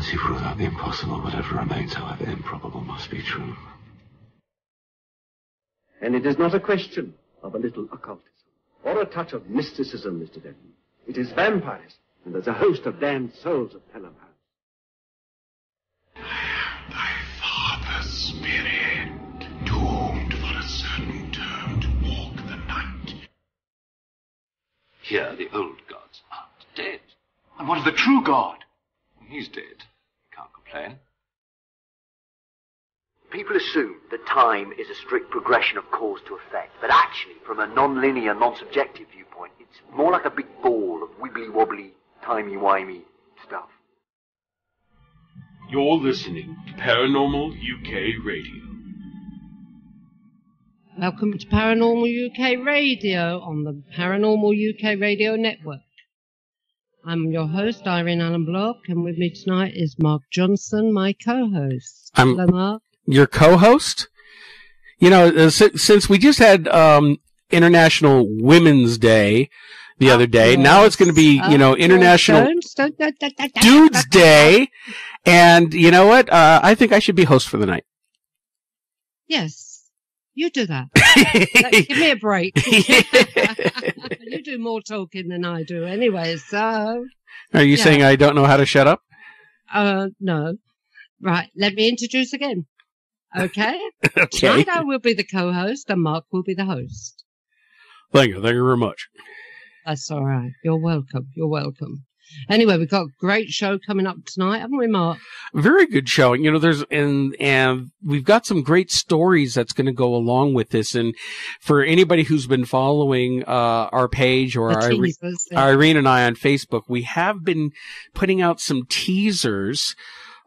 Once you've ruled out the impossible, whatever remains, however improbable, must be true. And it is not a question of a little occultism or a touch of mysticism, Mr. Denton. It is vampires, and there's a host of damned souls of Pelham House. I am thy father's spirit, doomed for a certain term to walk the night. Here, the old gods aren't dead. And what of the true God? He's dead. Can't complain. People assume that time is a strict progression of cause to effect, but actually, from a non-linear, non-subjective viewpoint, it's more like a big ball of wibbly-wobbly, timey-wimey stuff. You're listening to Paranormal UK Radio. Welcome to Paranormal UK Radio on the Paranormal UK Radio Network. I'm your host, Irene and Mark, and with me tonight is Mark Johnson, my co-host. Hello, Mark. Your co-host? You know, since we just had International Women's Day the other day, now it's going to be, International Dudes Day. And you know what? I think I should be host for the night. Yes, you do that. Give me a break. You do more talking than I do anyway, so... Are you saying I don't know how to shut up? No. Right, let me introduce again. Okay? Okay. Tonight I will be the co-host and Mark will be the host. Thank you very much. That's all right. You're welcome. You're welcome. Anyway, we've got a great show coming up tonight, haven't we, Mark? Very good show. You know, and we've got some great stories that's going to go along with this. And for anybody who's been following our page or Irene and I on Facebook, we have been putting out some teasers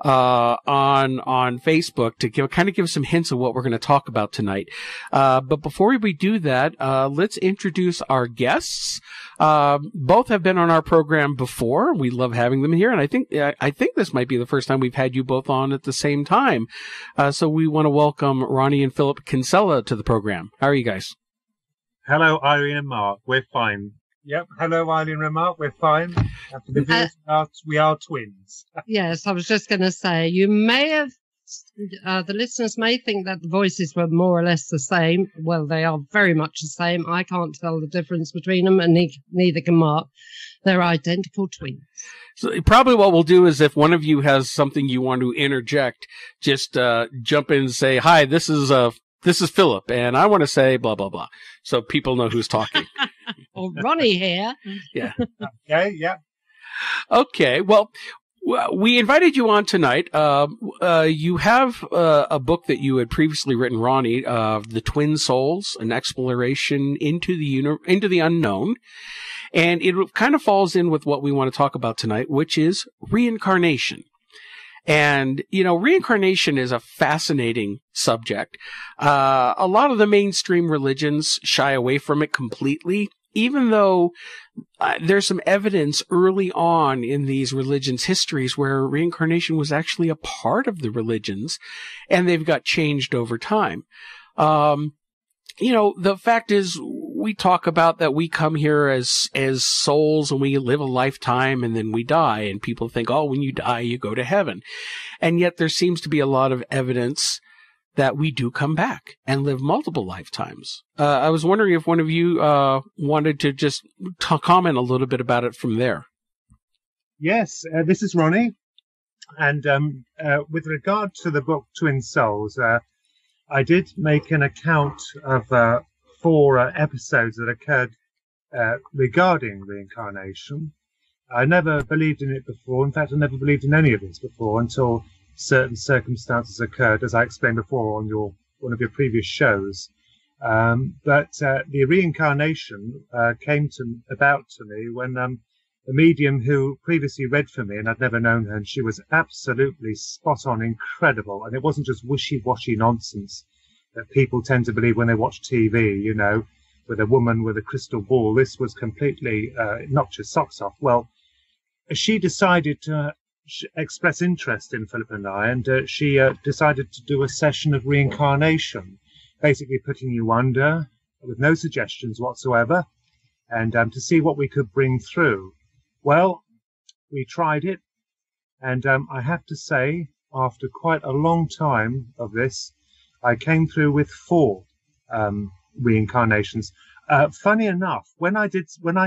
on Facebook to give some hints of what we're going to talk about tonight. But before we do that, let's introduce our guests. Both have been on our program before. We love having them here, and I think this might be the first time we've had you both on at the same time. So we want to welcome Ronnie and Philip Kinsella to the program. How are you guys? Hello, Irene and Mark. We're fine. Yep. Hello, Irene and Mark. We're fine. After the viewers, we are twins. Yes, I was just going to say, you may have, the listeners may think that the voices were more or less the same. Well, they are very much the same. I can't tell the difference between them, and neither can Mark. They're identical twins. So probably what we'll do is if one of you has something you want to interject, just jump in and say, hi, this is Philip, and I want to say blah, blah, blah. So people know who's talking. Or Ronnie here. Yeah. Okay, yeah. Okay, well, we invited you on tonight. You have a book that you had previously written, Ronnie, The Twin Souls, an exploration into the unknown. And it kind of falls in with what we want to talk about tonight, which is reincarnation. And, reincarnation is a fascinating subject. A lot of the mainstream religions shy away from it completely, even though there's some evidence early on in these religions' histories where reincarnation was actually a part of the religions, and they've got changed over time. The fact is, we talk about that we come here as souls and we live a lifetime and then we die, and people think, oh, when you die, you go to heaven. And yet there seems to be a lot of evidence that we do come back and live multiple lifetimes. I was wondering if one of you wanted to just comment a little bit about it from there. Yes, this is Ronnie. And with regard to the book Twin Souls, I did make an account of 4 episodes that occurred regarding reincarnation. I never believed in it before. In fact, I never believed in any of this before until certain circumstances occurred, as I explained before on one of your previous shows. But the reincarnation came about to me when the medium who previously read for me, and I'd never known her, and she was absolutely spot on, incredible. And it wasn't just wishy-washy nonsense that people tend to believe when they watch TV, with a woman with a crystal ball. This was completely knocked your socks off. Well, she decided to express interest in Philip and I, and she decided to do a session of reincarnation, basically putting you under with no suggestions whatsoever, and to see what we could bring through. Well, we tried it. And I have to say, after quite a long time of this, I came through with 4 reincarnations. Funny enough, when I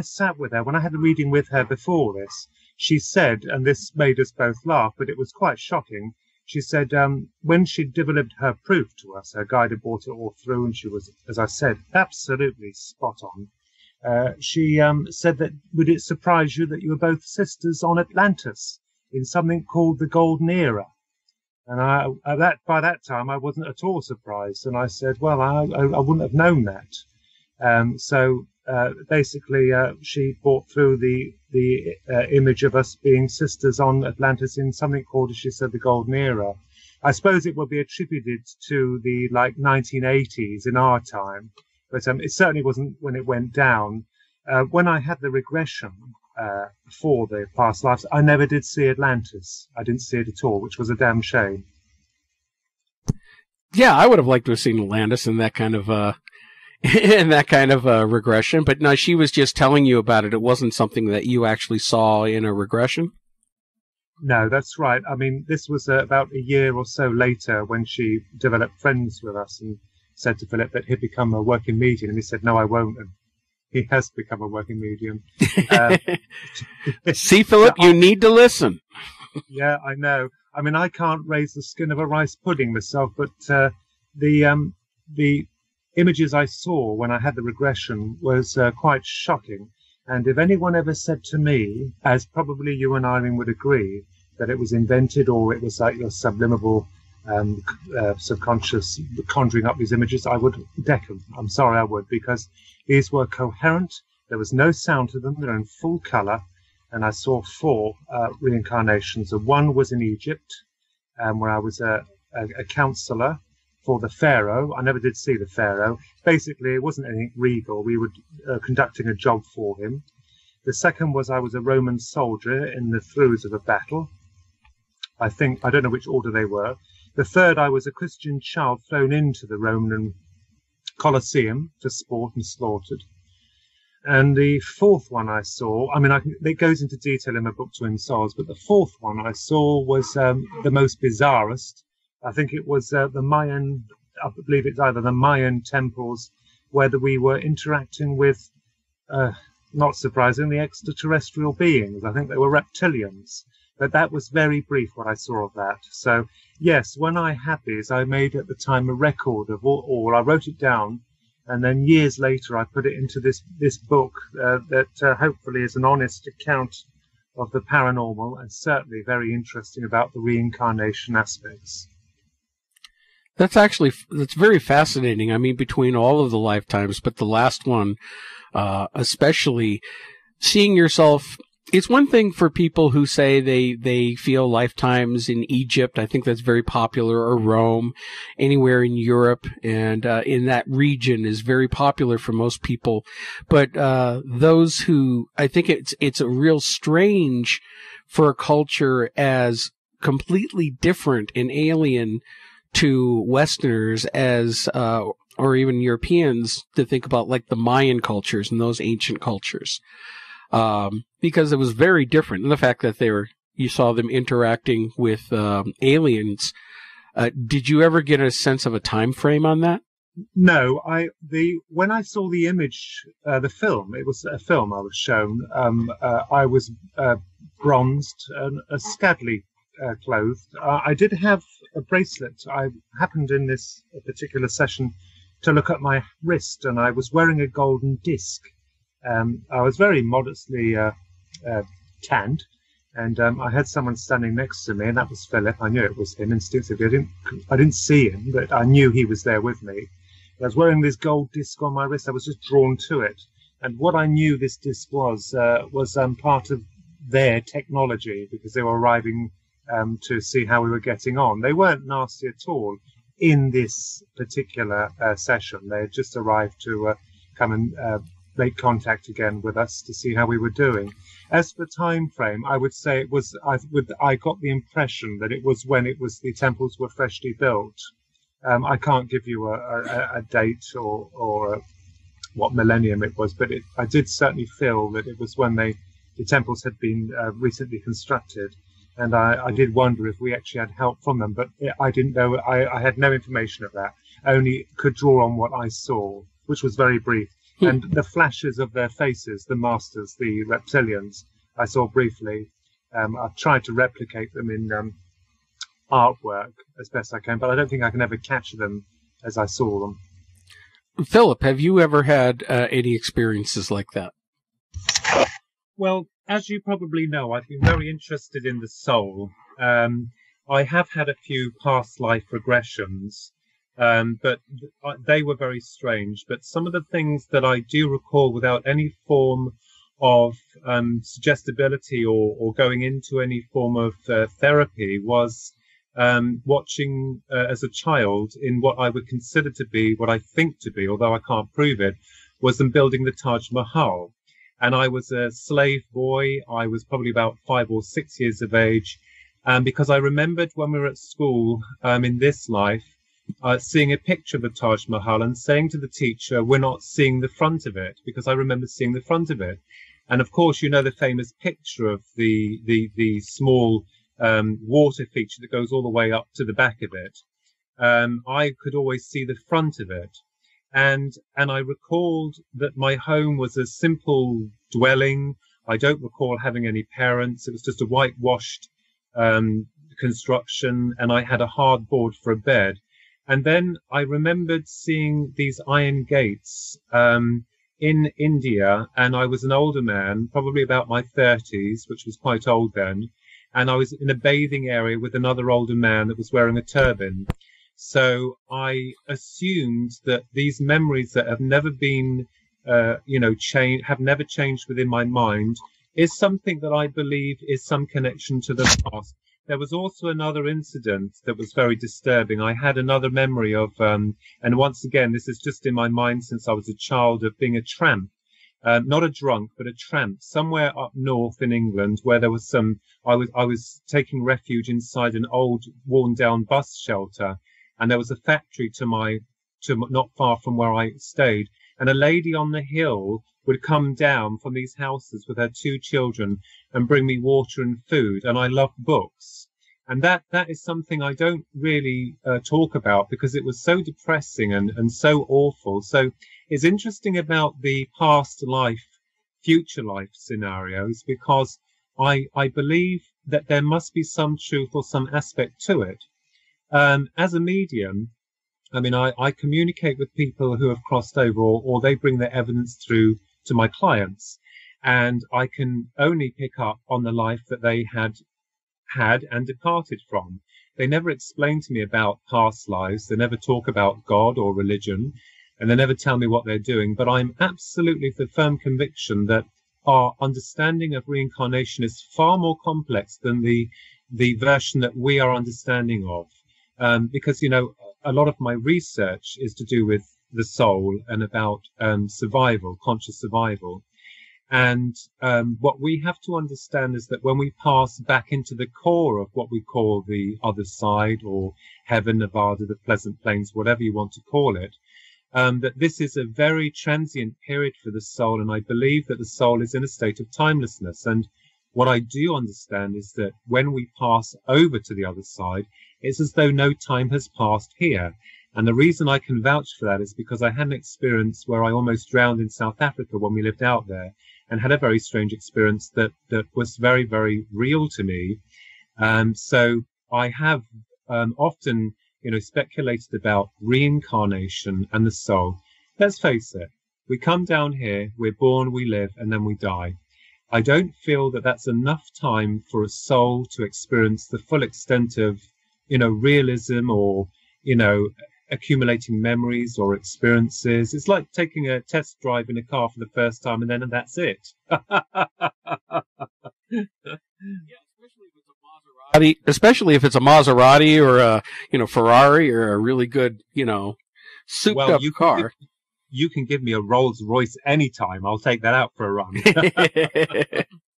sat with her, when I had a reading with her before this, she said, and this made us both laugh, but it was quite shocking. She said, when she developed her proof to us, her guide had brought it all through, and she was, as I said, absolutely spot on. She said that, would it surprise you that you were both sisters on Atlantis in something called the Golden Era? And by that time, I wasn't at all surprised. And I said, well, I wouldn't have known that. So basically, she brought through the image of us being sisters on Atlantis in something called, as she said, the Golden Era. I suppose it will be attributed to the 1980s in our time, but it certainly wasn't when it went down. When I had the regression for the past lives, I never did see Atlantis. I didn't see it at all, which was a damn shame. Yeah, I would have liked to have seen Atlantis in that kind of regression, but no, she was just telling you about it. It wasn't something that you actually saw in a regression. No, that's right. I mean, this was about a year or so later when she developed friends with us and said to Philip that he'd become a working medium, and he said, no, I won't. And he has become a working medium. See, Philip, you need to listen. Yeah, I know. I mean, I can't raise the skin of a rice pudding myself, but the images I saw when I had the regression was quite shocking. And if anyone ever said to me, as probably you and Irene would agree, that it was invented or it was like your subliminal subconscious conjuring up these images, I would deck them. I'm sorry, I would, because these were coherent. There was no sound to them. They're in full color. And I saw 4 reincarnations. And one was in Egypt, where I was a counselor for the pharaoh. I never did see the pharaoh. Basically, it wasn't anything regal. We were conducting a job for him. The second was I was a Roman soldier in the throes of a battle. I don't know which order they were. The third, I was a Christian child thrown into the Roman Colosseum for sport and slaughtered. And the 4th one I saw, I mean, it goes into detail in my book, Twin Souls, but the 4th one I saw was the most bizarrest. I think it was the Mayan, I believe it's either the Mayan temples, where we were interacting with, not surprisingly, extraterrestrial beings. I think they were reptilians. But that was very brief, what I saw of that. So, yes, when I had these, I made at the time a record of all. I wrote it down, and then years later I put it into this book that hopefully is an honest account of the paranormal, and certainly very interesting about the reincarnation aspects. That's very fascinating. I mean, between all of the lifetimes, but the last one, especially seeing yourself. It's one thing for people who say they feel lifetimes in Egypt. I think that's very popular, or Rome, anywhere in Europe, and in that region is very popular for most people. But those who, I think it's a real strange for a culture as completely different and alien to Westerners as or even Europeans to think about, like the Mayan cultures and those ancient cultures. Because it was very different. And the fact that you saw them interacting with aliens. Did you ever get a sense of a time frame on that? No, when I saw the image, the film, it was a film I was shown. I was bronzed and scantily clothed. I did have a bracelet. I happened in this particular session to look at my wrist, and I was wearing a golden disc. I was very modestly tanned, and I had someone standing next to me, and that was Philip. I knew it was him instinctively. I didn't see him, but I knew he was there with me. I was wearing this gold disc on my wrist. I was just drawn to it, and what I knew this disc was part of their technology, because they were arriving to see how we were getting on. They weren't nasty at all in this particular session. They had just arrived to come and make contact again with us to see how we were doing. As for time frame, I would say it was. I got the impression that it was when the temples were freshly built. I can't give you a date or what millennium it was, but I did certainly feel that it was when the temples had been recently constructed. and I did wonder if we actually had help from them, but I didn't know. I had no information of that. Only could draw on what I saw, which was very brief. And the flashes of their faces, the masters, the reptilians, I saw briefly. I've tried to replicate them in artwork as best I can, but I don't think I can ever capture them as I saw them. Philip, have you ever had any experiences like that? Well, as you probably know, I've been very interested in the soul. I have had a few past life regressions, but they were very strange. But some of the things that I do recall without any form of suggestibility or going into any form of therapy was watching as a child in what I would consider to be, what I think to be, although I can't prove it, was them building the Taj Mahal. And I was a slave boy. I was probably about 5 or 6 years of age. Because I remembered when we were at school in this life, seeing a picture of the Taj Mahal and saying to the teacher, we're not seeing the front of it, because I remember seeing the front of it. And of course, you know the famous picture of the small water feature that goes all the way up to the back of it. I could always see the front of it. And I recalled that my home was a simple dwelling. I don't recall having any parents. It was just a whitewashed construction, and I had a hard board for a bed. And then I remembered seeing these iron gates in India, and I was an older man, probably about my 30s, which was quite old then, and I was in a bathing area with another older man that was wearing a turban. So I assumed that these memories that have never been, have never changed within my mind, is something that I believe is some connection to the past. There was also another incident that was very disturbing. I had another memory of, and once again, this is just in my mind since I was a child, of being a tramp, not a drunk, but a tramp, somewhere up north in England, where there was I was taking refuge inside an old, worn-down bus shelter, and there was a factory not far from where I stayed, and a lady on the hill would come down from these houses with her 2 children and bring me water and food. And I love books. And that is something I don't really talk about, because it was so depressing and so awful. So it's interesting about the past life, future life scenarios, because I believe that there must be some truth or some aspect to it. As a medium, I mean, I communicate with people who have crossed over, or they bring their evidence through to my clients, and I can only pick up on the life that they had and departed from. They never explain to me about past lives. They never talk about God or religion, and they never tell me what they're doing. But I'm absolutely of the firm conviction that our understanding of reincarnation is far more complex than the version that we are understanding of. Because, a lot of my research is to do with the soul and about survival, conscious survival. And what we have to understand is that when we pass back into the core of what we call the other side, or heaven, Nevada, the pleasant plains, whatever you want to call it, that this is a very transient period for the soul. And I believe that the soul is in a state of timelessness. And what I do understand is that when we pass over to the other side, it's as though no time has passed here. And the reason I can vouch for that is because I had an experience where I almost drowned in South Africa when we lived out there, and had a very strange experience that was very, very real to me. So I have often, speculated about reincarnation and the soul. Let's face it, we come down here, we're born, we live, and then we die. I don't feel that that's enough time for a soul to experience the full extent of, realism, or, accumulating memories or experiences. It's like taking a test drive in a car for the first time, and then that's it. Especially if it's a Maserati or a Ferrari, or a really good, souped up car. You can give me a Rolls Royce anytime. I'll take that out for a run.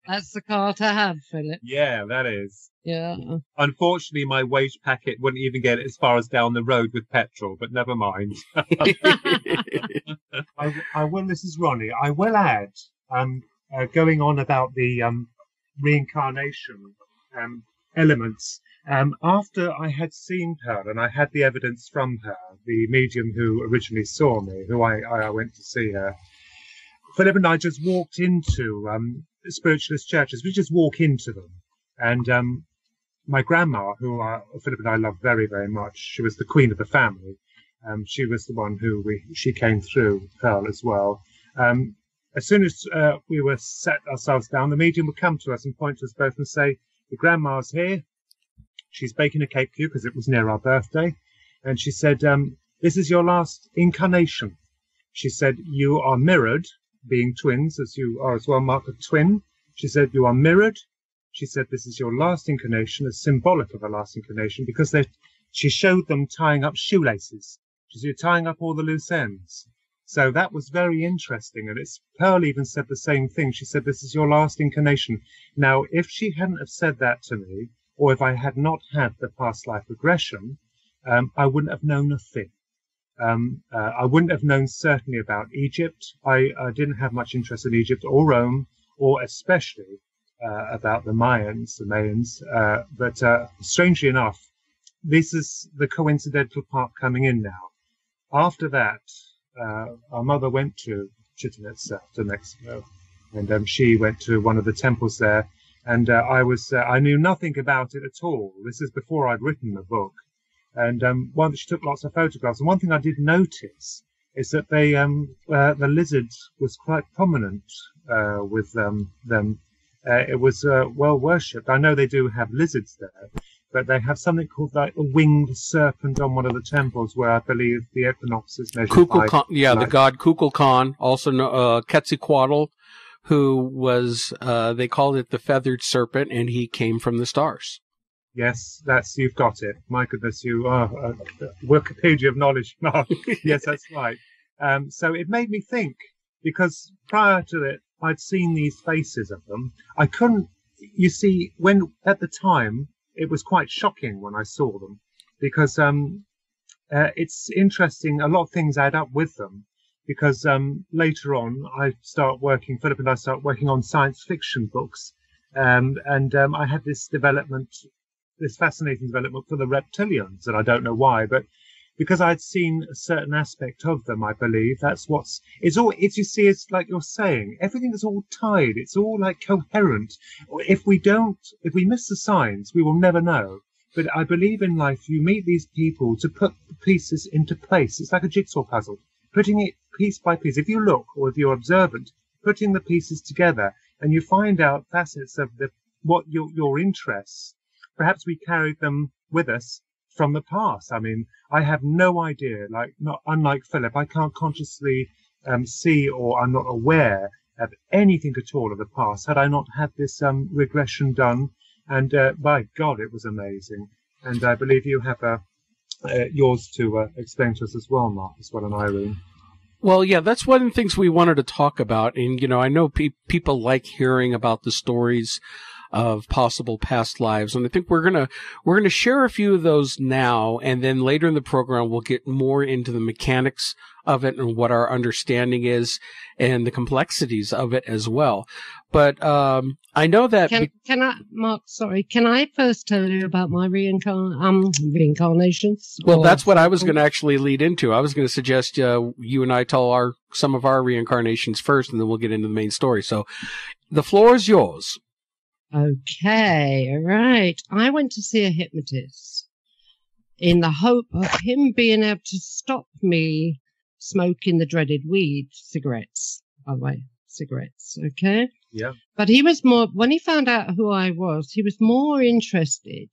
That's the car to have, Philip. Yeah, that is. Yeah. Unfortunately, my wage packet wouldn't even get as far as down the road with petrol, but never mind. I will, this is Ronnie. I will add, going on about the reincarnation, elements. After I had seen her and I had the evidence from her, the medium who originally saw me, who I went to see her, Philip and I just walked into spiritualist churches. We just walk into them. And my grandma, who Philip and I love very, very much, she was the queen of the family. She was the one who she came through, Pearl, as well. As soon as we were set ourselves down, the medium would come to us and point to us both and say, "The grandma's here. She's baking a cake for you," because it was near our birthday. And she said, "This is your last incarnation." She said, "You are mirrored, being twins, as you are as well, Mark, a twin." She said, "You are mirrored." She said, "This is your last incarnation, as symbolic of a last incarnation," because she showed them tying up shoelaces. She said, "You're tying up all the loose ends." So that was very interesting. And Pearl even said the same thing. She said, "This is your last incarnation." Now, if she hadn't have said that to me, or if I had not had the past life regression, I wouldn't have known a thing. I wouldn't have known certainly about Egypt. I didn't have much interest in Egypt or Rome, or especially about the Mayans. But strangely enough, this is the coincidental part coming in now. After that, our mother went to Chichen Itza, to Mexico, and she went to one of the temples there. And I knew nothing about it at all. This is before I'd written the book. And she took lots of photographs. And one thing I did notice is that the lizard was quite prominent with them. It was well worshipped. I know they do have lizards there, but they have something called like a winged serpent on one of the temples where I believe the equinox is measured Kukulkan, by the god Kukulkan, also Quetzalcoatl, who was, they called it the feathered serpent, and he came from the stars. Yes, you've got it. My goodness, you are Wikipedia of knowledge, Mark. Yes, that's right. So it made me think, because prior to it, I'd seen these faces of them. I couldn't, you see, at the time, it was quite shocking when I saw them, because it's interesting, a lot of things add up with them. Because later on, Philip and I start working on science fiction books. And I had this fascinating development for the reptilians, and I don't know why, but because I'd seen a certain aspect of them, I believe you see, it's like you're saying, everything is all tied. It's all like coherent. If we miss the signs, we will never know. But I believe in life, you meet these people to put the pieces into place. It's like a jigsaw puzzle, putting it piece by piece. If you look, or if you're observant, putting the pieces together, and you find out facets of what your interests. Perhaps we carried them with us from the past. I mean, I have no idea. Unlike Philip, I can't consciously see, or I'm not aware of anything at all of the past. Had I not had this regression done, and by God, it was amazing. And I believe you have yours to explain to us as well, Mark, as well, and Irene. Well, yeah, that's one of the things we wanted to talk about. And, I know people like hearing about the stories of possible past lives. And I think we're going to share a few of those now. And then later in the program, we'll get more into the mechanics of it and what our understanding is and the complexities of it as well. But, I know that. Can I, Mark, sorry, can I first tell you about my reincarnations? Well, that's what I was going to actually lead into. I was going to suggest, you and I tell some of our reincarnations first, and then we'll get into the main story. So the floor is yours. Okay, all right. I went to see a hypnotist in the hope of him being able to stop me smoking the dreaded cigarettes, by the way, okay? Yeah. But he was when he found out who I was, he was more interested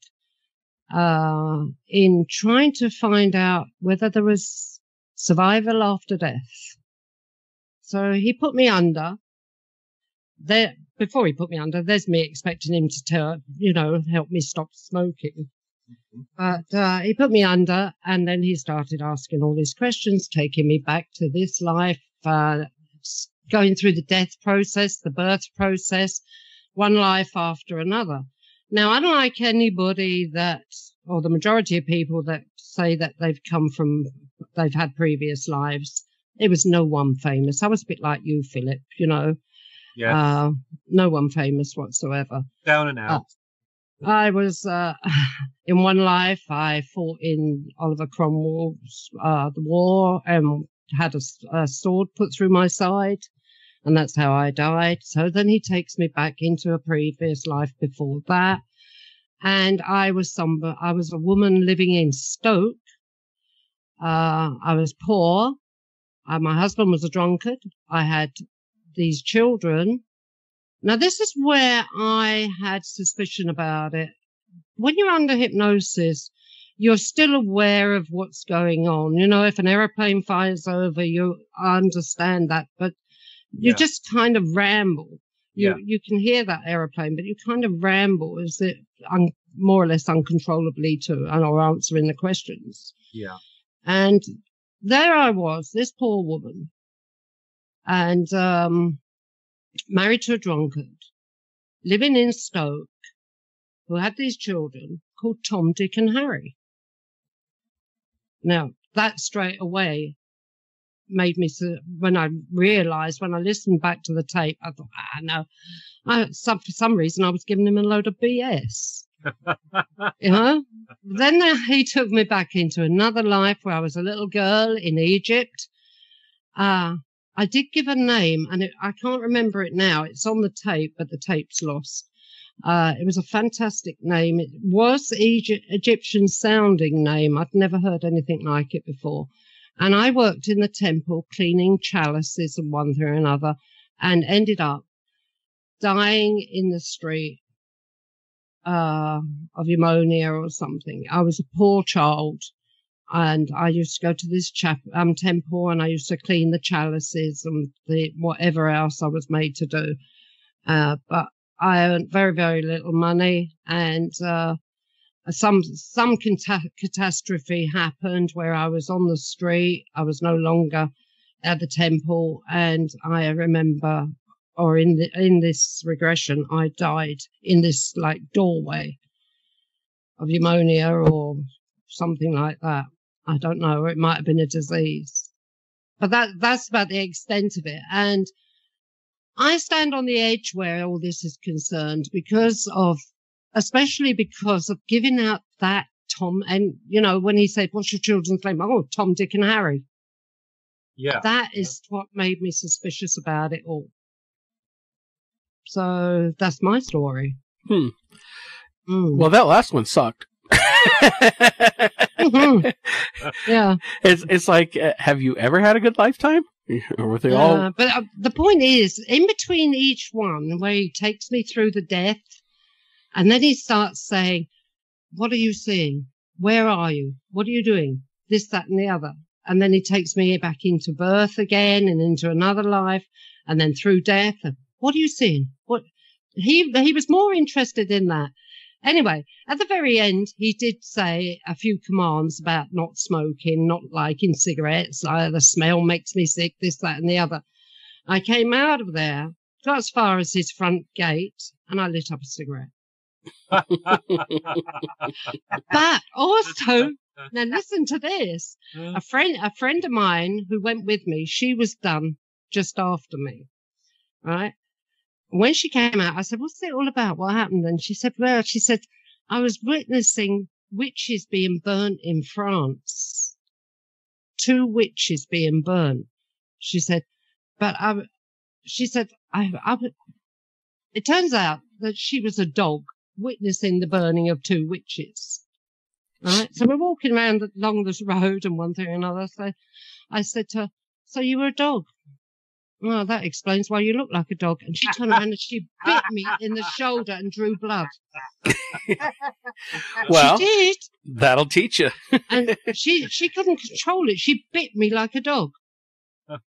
in trying to find out whether there was survival after death. So he put me under. Before he put me under, there's me expecting him to help me stop smoking. But he put me under, and then he started asking all these questions, taking me back to this life, going through the death process, the birth process, one life after another. Now, unlike anybody or the majority of people that say that they've had previous lives, there was no one famous. I was a bit like you, Philip, Yes. No one famous whatsoever. Down and out. I was, in one life, I fought in Oliver Cromwell's, the war and had a sword put through my side. And that's how I died. So then he takes me back into a previous life before that. And I was a woman living in Stoke. I was poor. My husband was a drunkard. I had these children. Now, this is where I had suspicion about it. When you're under hypnosis, you're still aware of what's going on. You know, if an aeroplane flies over, you understand that, but you just kind of ramble. You can hear that aeroplane, but you kind of ramble as it more or less uncontrollably or answering the questions. Yeah. And there I was, this poor woman, and married to a drunkard, living in Stoke, who had these children called Tom, Dick, and Harry. Now, that straight away made me, when I listened back to the tape, I thought, no. For some reason, I was giving him a load of BS. You know? Then he took me back into another life where I was a little girl in Egypt. I did give a name, and I can't remember it now. It's on the tape, but the tape's lost. It was a fantastic name. It was Egyptian sounding name. I'd never heard anything like it before. And I worked in the temple cleaning chalices and one thing or another, and ended up dying in the street of pneumonia or something. I was a poor child, and I used to go to this temple, and I used to clean the chalices and whatever else I was made to do. But I earned very, very little money, and some catastrophe happened where I was on the street. I was no longer at the temple, and I remember, or in this regression, I died in this like doorway of pneumonia or something like that. I don't know, or it might have been a disease. But that's about the extent of it. And I stand on the edge where all this is concerned especially because of giving out that Tom, and, you know, when he said, what's your children's name? Oh, Tom, Dick, and Harry. Yeah. That is what made me suspicious about it all. So that's my story. Well, that last one sucked. Mm-hmm. Yeah. It's like, have you ever had a good lifetime? Or were they all? But the point is, in between each one, where he takes me through the death, and then he starts saying, what are you seeing? Where are you? What are you doing? This, that, and the other. And then he takes me back into birth again and into another life, and then through death. And what are you seeing? What? He was more interested in that. Anyway, at the very end, he did say a few commands about not smoking, not liking cigarettes. The smell makes me sick, this, that, and the other. I came out of there, got as far as his front gate, and I lit up a cigarette. But also, now listen to this. A friend of mine who went with me, she was done just after me, right? When she came out, I said, what's it all about? What happened? And she said, I was witnessing witches being burnt in France. 2 witches being burnt. She said, it turns out that she was a dog witnessing the burning of 2 witches. Right? So we're walking around along this road and one thing or another. So I said to her, so you were a dog? Well, that explains why you look like a dog. And she turned around and she bit me in the shoulder and drew blood. Well, she did. That'll teach you. And she couldn't control it. She bit me like a dog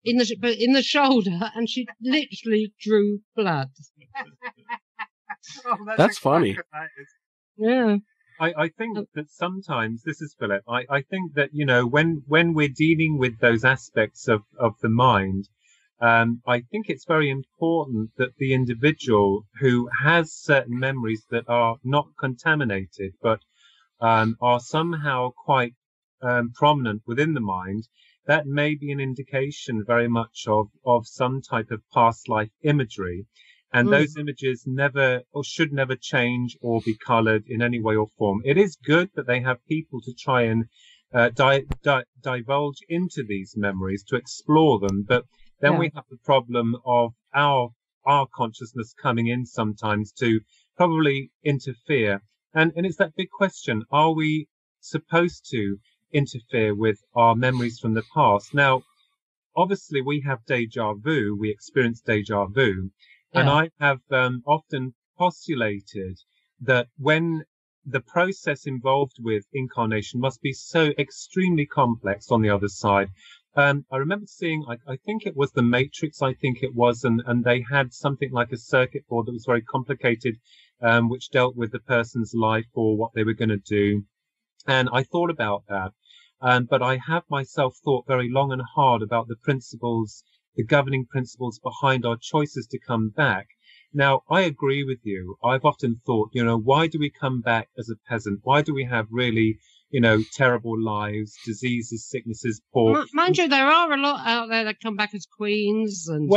in the shoulder, and she literally drew blood. Oh, that's funny. Yeah. I think that sometimes, this is Philip, I think that, you know, when we're dealing with those aspects of the mind, I think it's very important that the individual who has certain memories that are not contaminated, but are somehow quite prominent within the mind, that may be an indication very much of some type of past life imagery. And those images never or should never change or be colored in any way or form. It is good that they have people to try and divulge into these memories to explore them. But then we have the problem of our consciousness coming in sometimes to probably interfere. And it's that big question. Are we supposed to interfere with our memories from the past? Now, obviously, we have deja vu. We experience deja vu. And I have often postulated that when the process involved with incarnation must be so extremely complex on the other side. I remember seeing, I think it was The Matrix, I think it was, and they had something like a circuit board that was very complicated, which dealt with the person's life or what they were going to do. And I thought about that. But I have myself thought very long and hard about the principles, the governing principles behind our choices to come back. Now, I agree with you. I've often thought, why do we come back as a peasant? Why do we have really, terrible lives, diseases, sicknesses, poor? Mind you, there are a lot out there that come back as queens and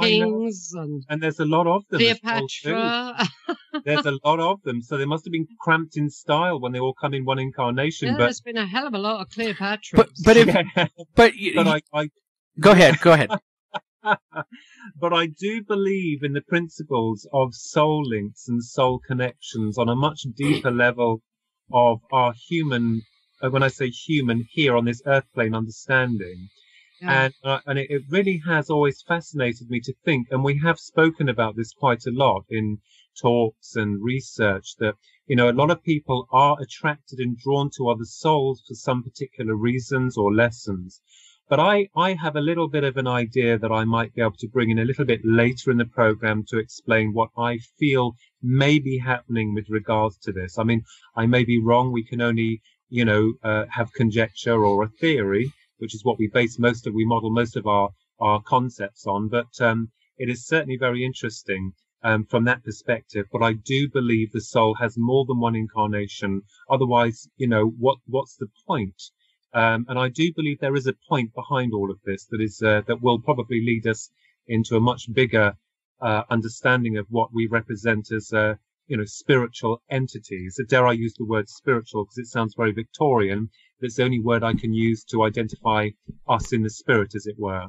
kings. And there's a lot of them. Cleopatra. There's a lot of them. So they must have been cramped in style when they all come in one incarnation. Yeah, but there's been a hell of a lot of Cleopatra. Go ahead. But I do believe in the principles of soul links and soul connections on a much deeper level of our human, when I say human, here on this earth plane understanding. Yeah. And it really has always fascinated me to think, and we have spoken about this quite a lot in talks and research, that, a lot of people are attracted and drawn to other souls for some particular reasons or lessons. But I have a little bit of an idea that I might be able to bring in a little bit later in the program to explain what I feel may be happening with regards to this. I mean, I may be wrong. We can only, have conjecture or a theory, which is what we model most of our concepts on. But it is certainly very interesting from that perspective. But I do believe the soul has more than one incarnation. Otherwise, what's the point? And I do believe there is a point behind all of this that will probably lead us into a much bigger understanding of what we represent as spiritual entities. Dare I use the word spiritual because it sounds very Victorian, but it's the only word I can use to identify us in the spirit, as it were.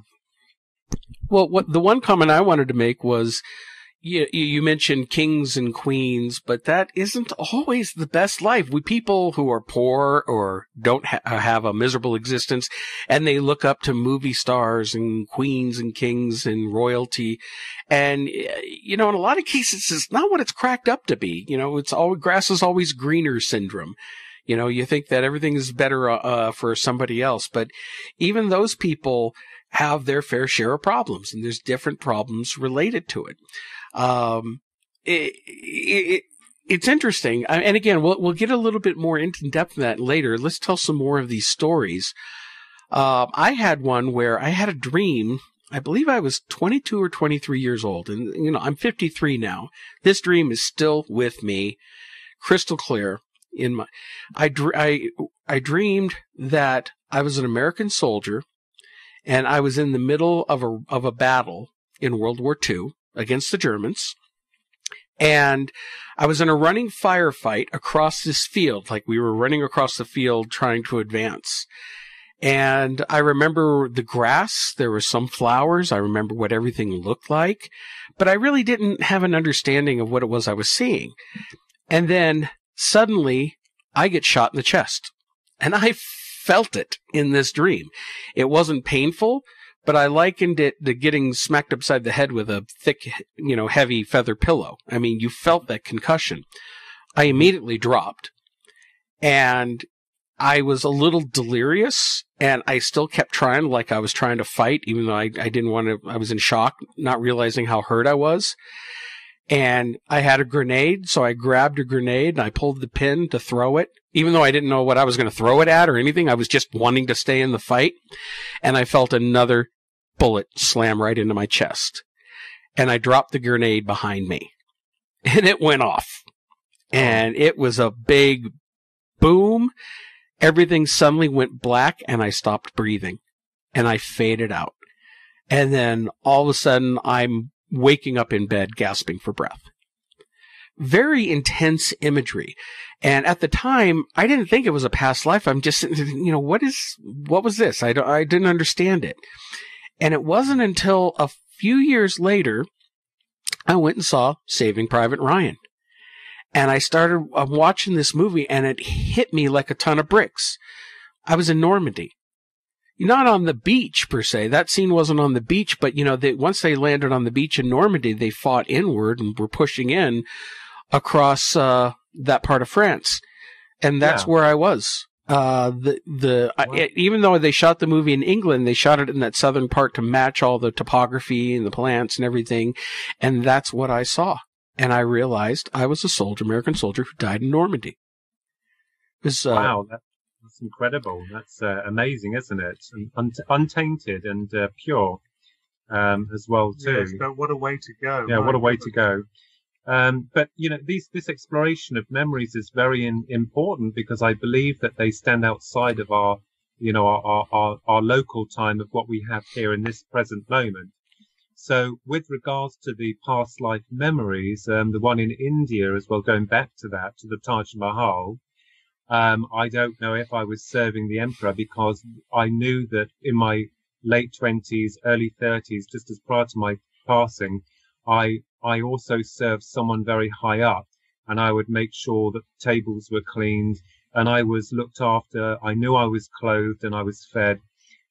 Well, the one comment I wanted to make was, you mentioned kings and queens, but that isn't always the best life. We people who are poor or don't have a miserable existence, and they look up to movie stars and queens and kings and royalty. And, in a lot of cases, it's not what it's cracked up to be. It's always, grass is always greener syndrome. You think that everything is better for somebody else, but even those people have their fair share of problems, and there's different problems related to it. It's interesting. And again, we'll get a little bit more into depth in that later. Let's tell some more of these stories. I had one where I had a dream. I believe I was 22 or 23 years old, and, I'm 53 now. This dream is still with me, crystal clear. I dreamed that I was an American soldier, and I was in the middle of a battle in World War II against the Germans. And I was in a running firefight across this field, like we were running across the field trying to advance. And I remember the grass, there were some flowers, I remember what everything looked like, but I really didn't have an understanding of what it was I was seeing. And then suddenly I get shot in the chest, and I felt it in this dream. It wasn't painful, but I likened it to getting smacked upside the head with a thick, heavy feather pillow. I mean, you felt that concussion. I immediately dropped, and I was a little delirious, and I still kept trying, like I was trying to fight, even though I didn't want to. I was in shock, not realizing how hurt I was. And I had a grenade, so I grabbed a grenade and I pulled the pin to throw it. Even though I didn't know what I was going to throw it at or anything, I was just wanting to stay in the fight. And I felt another bullet slam right into my chest. And I dropped the grenade behind me. And it went off. And it was a big boom. Everything suddenly went black, and I stopped breathing. And I faded out. And then all of a sudden, I'm waking up in bed, gasping for breath. Very intense imagery. And at the time, I didn't think it was a past life. I'm just, what was this? I didn't understand it. And it wasn't until a few years later, I went and saw Saving Private Ryan. And I started watching this movie, and it hit me like a ton of bricks. I was in Normandy. Not on the beach, per se. That scene wasn't on the beach, but, once they landed on the beach in Normandy, they fought inward and were pushing in across that part of France. And that's where I was. Even though they shot the movie in England, they shot it in that southern part to match all the topography and the plants and everything. And that's what I saw. And I realized I was a American soldier who died in Normandy. It was, wow, that's incredible. That's amazing, isn't it? And untainted and pure as well, too. Yes, but what a way to go. Yeah, what a way to go. But, this exploration of memories is very important because I believe that they stand outside of our local time of what we have here in this present moment. So with regards to the past life memories, the one in India as well, going back to that, to the Taj Mahal, I don't know if I was serving the emperor because I knew that in my late 20s, early 30s, just as prior to my passing, I also served someone very high up, and I would make sure that tables were cleaned and I was looked after. I knew I was clothed and I was fed.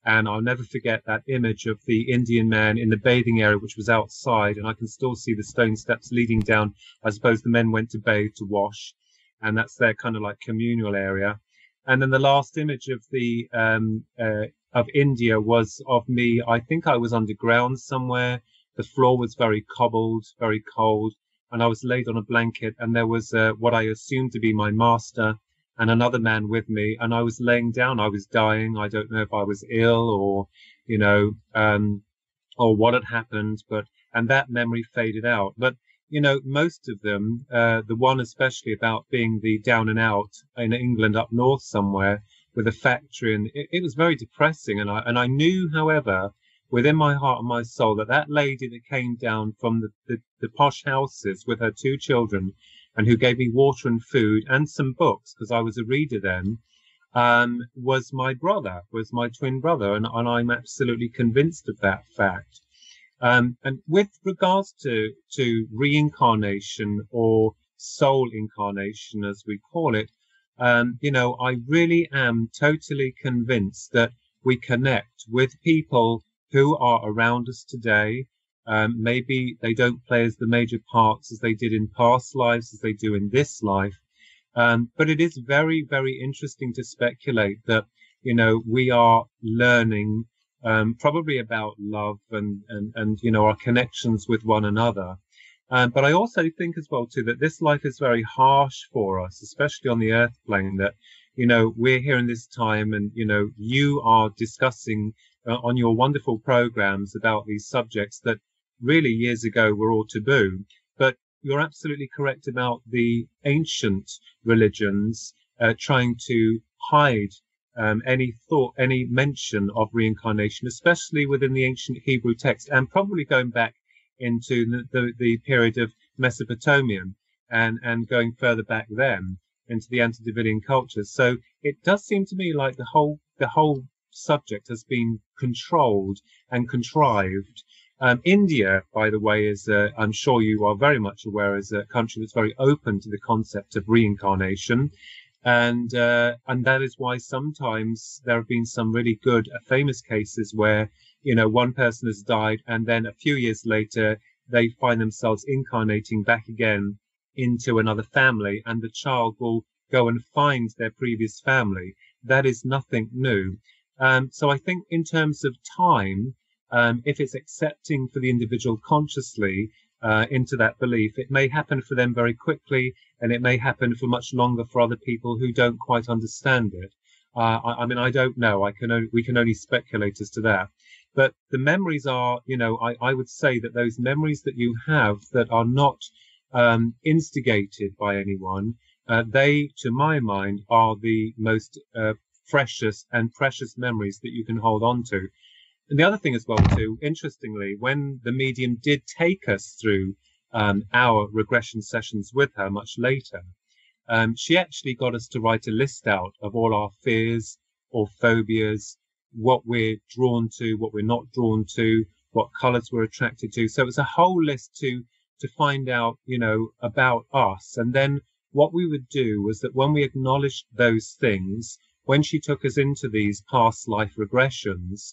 And I'll never forget that image of the Indian man in the bathing area, which was outside, and I can still see the stone steps leading down. I suppose the men went to bathe, to wash, and that's their kind of like communal area. And then the last image of the of India was of me. I think I was underground somewhere. The floor was very cobbled, very cold, and I was laid on a blanket, and there was what I assumed to be my master and another man with me, and I was laying down. I was dying. I don't know if I was ill or, or what had happened, and that memory faded out. But, most of them, the one especially about being the down and out in England up north somewhere with a factory, and it was very depressing. And I knew, however, within my heart and my soul that lady that came down from the posh houses with her 2 children, and who gave me water and food and some books, because I was a reader then, was my brother, was my twin brother, and I'm absolutely convinced of that fact. And with regards to reincarnation or soul incarnation, as we call it, I really am totally convinced that we connect with people who are around us today. Maybe they don't play as the major parts as they did in past lives, as they do in this life. But it is very, very interesting to speculate that, we are learning probably about love and our connections with one another. But I also think as well, too, that this life is very harsh for us, especially on the earth plane, that, we're here in this time and, you are discussing on your wonderful programs about these subjects that really years ago were all taboo. But you're absolutely correct about the ancient religions trying to hide any mention of reincarnation, especially within the ancient Hebrew text, and probably going back into the period of Mesopotamia and going further back then into the antediluvian cultures. So it does seem to me like the whole subject has been controlled and contrived. India, by the way, is I'm sure you are very much aware, is a country that's very open to the concept of reincarnation, and that is why sometimes there have been some really good, famous cases where one person has died, and then a few years later they find themselves incarnating back again into another family, and the child will go and find their previous family. That is nothing new. So I think in terms of time, if it's accepting for the individual consciously into that belief, it may happen for them very quickly, and it may happen for much longer for other people who don't quite understand it. I mean, I don't know. We can only speculate as to that. But the memories are, I would say that those memories that you have that are not instigated by anyone, they, to my mind, are the most freshest and precious memories that you can hold on to. And the other thing as well, too, interestingly, when the medium did take us through our regression sessions with her much later, she actually got us to write a list out of all our fears or phobias, what we're drawn to, what we're not drawn to, what colours we're attracted to. So it was a whole list to find out, you know, about us. And then what we would do was that when we acknowledged those things, when she took us into these past life regressions,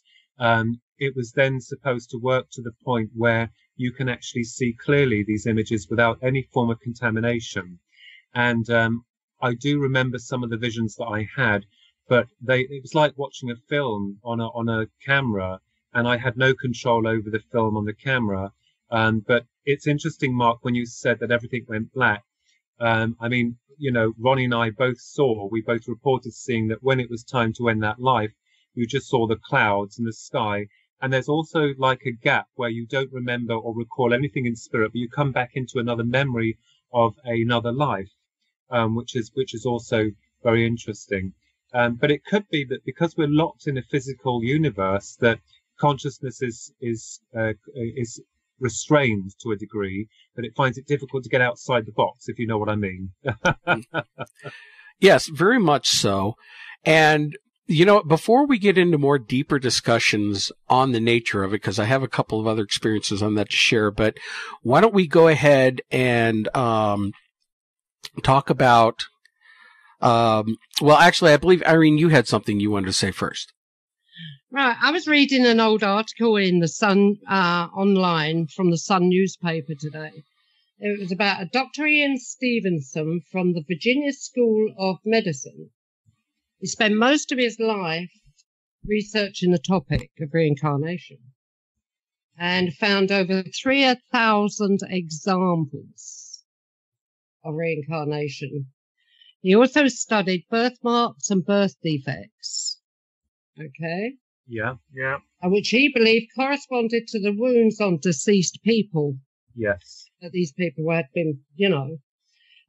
it was then supposed to work to the point where you can actually see clearly these images without any form of contamination. And I do remember some of the visions that I had, but it was like watching a film on a camera, and I had no control over the film on the camera. But it's interesting, Mark, when you said that everything went black. I mean, you know, Ronnie and I we both reported seeing that when it was time to end that life, you just saw the clouds and the sky. And there's also like a gap where you don't remember or recall anything in spirit, but you come back into another memory of another life, which is also very interesting. But it could be that because we're locked in a physical universe, that consciousness is restrained to a degree, that it finds it difficult to get outside the box, if you know what I mean. Yes, very much so. And, you know, before we get into more deeper discussions on the nature of it, because I have a couple of other experiences on that to share, but why don't we go ahead and talk about, well, actually, I believe, Irene, you had something you wanted to say first. Right. I was reading an old article in the Sun, online from the Sun newspaper today. It was about a Dr. Ian Stevenson from the Virginia School of Medicine. He spent most of his life researching the topic of reincarnation and found over 3,000 examples of reincarnation. He also studied birthmarks and birth defects. Okay? Yeah. Which he believed corresponded to the wounds on deceased people. Yes. That these people had been, you know.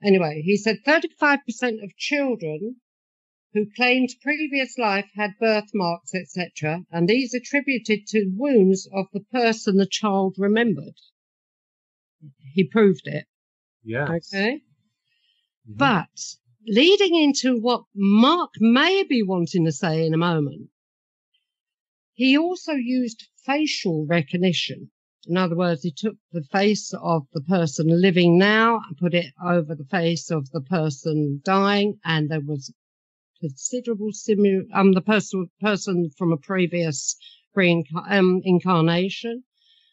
Anyway, he said 35% of children who claimed previous life had birthmarks, etc., and these attributed to wounds of the person the child remembered. He proved it. Yes. Okay? Mm-hmm. But leading into what Mark may be wanting to say in a moment, he also used facial recognition. In other words, he took the face of the person living now and put it over the face of the person dying, and there was considerable the person from a previous incarnation,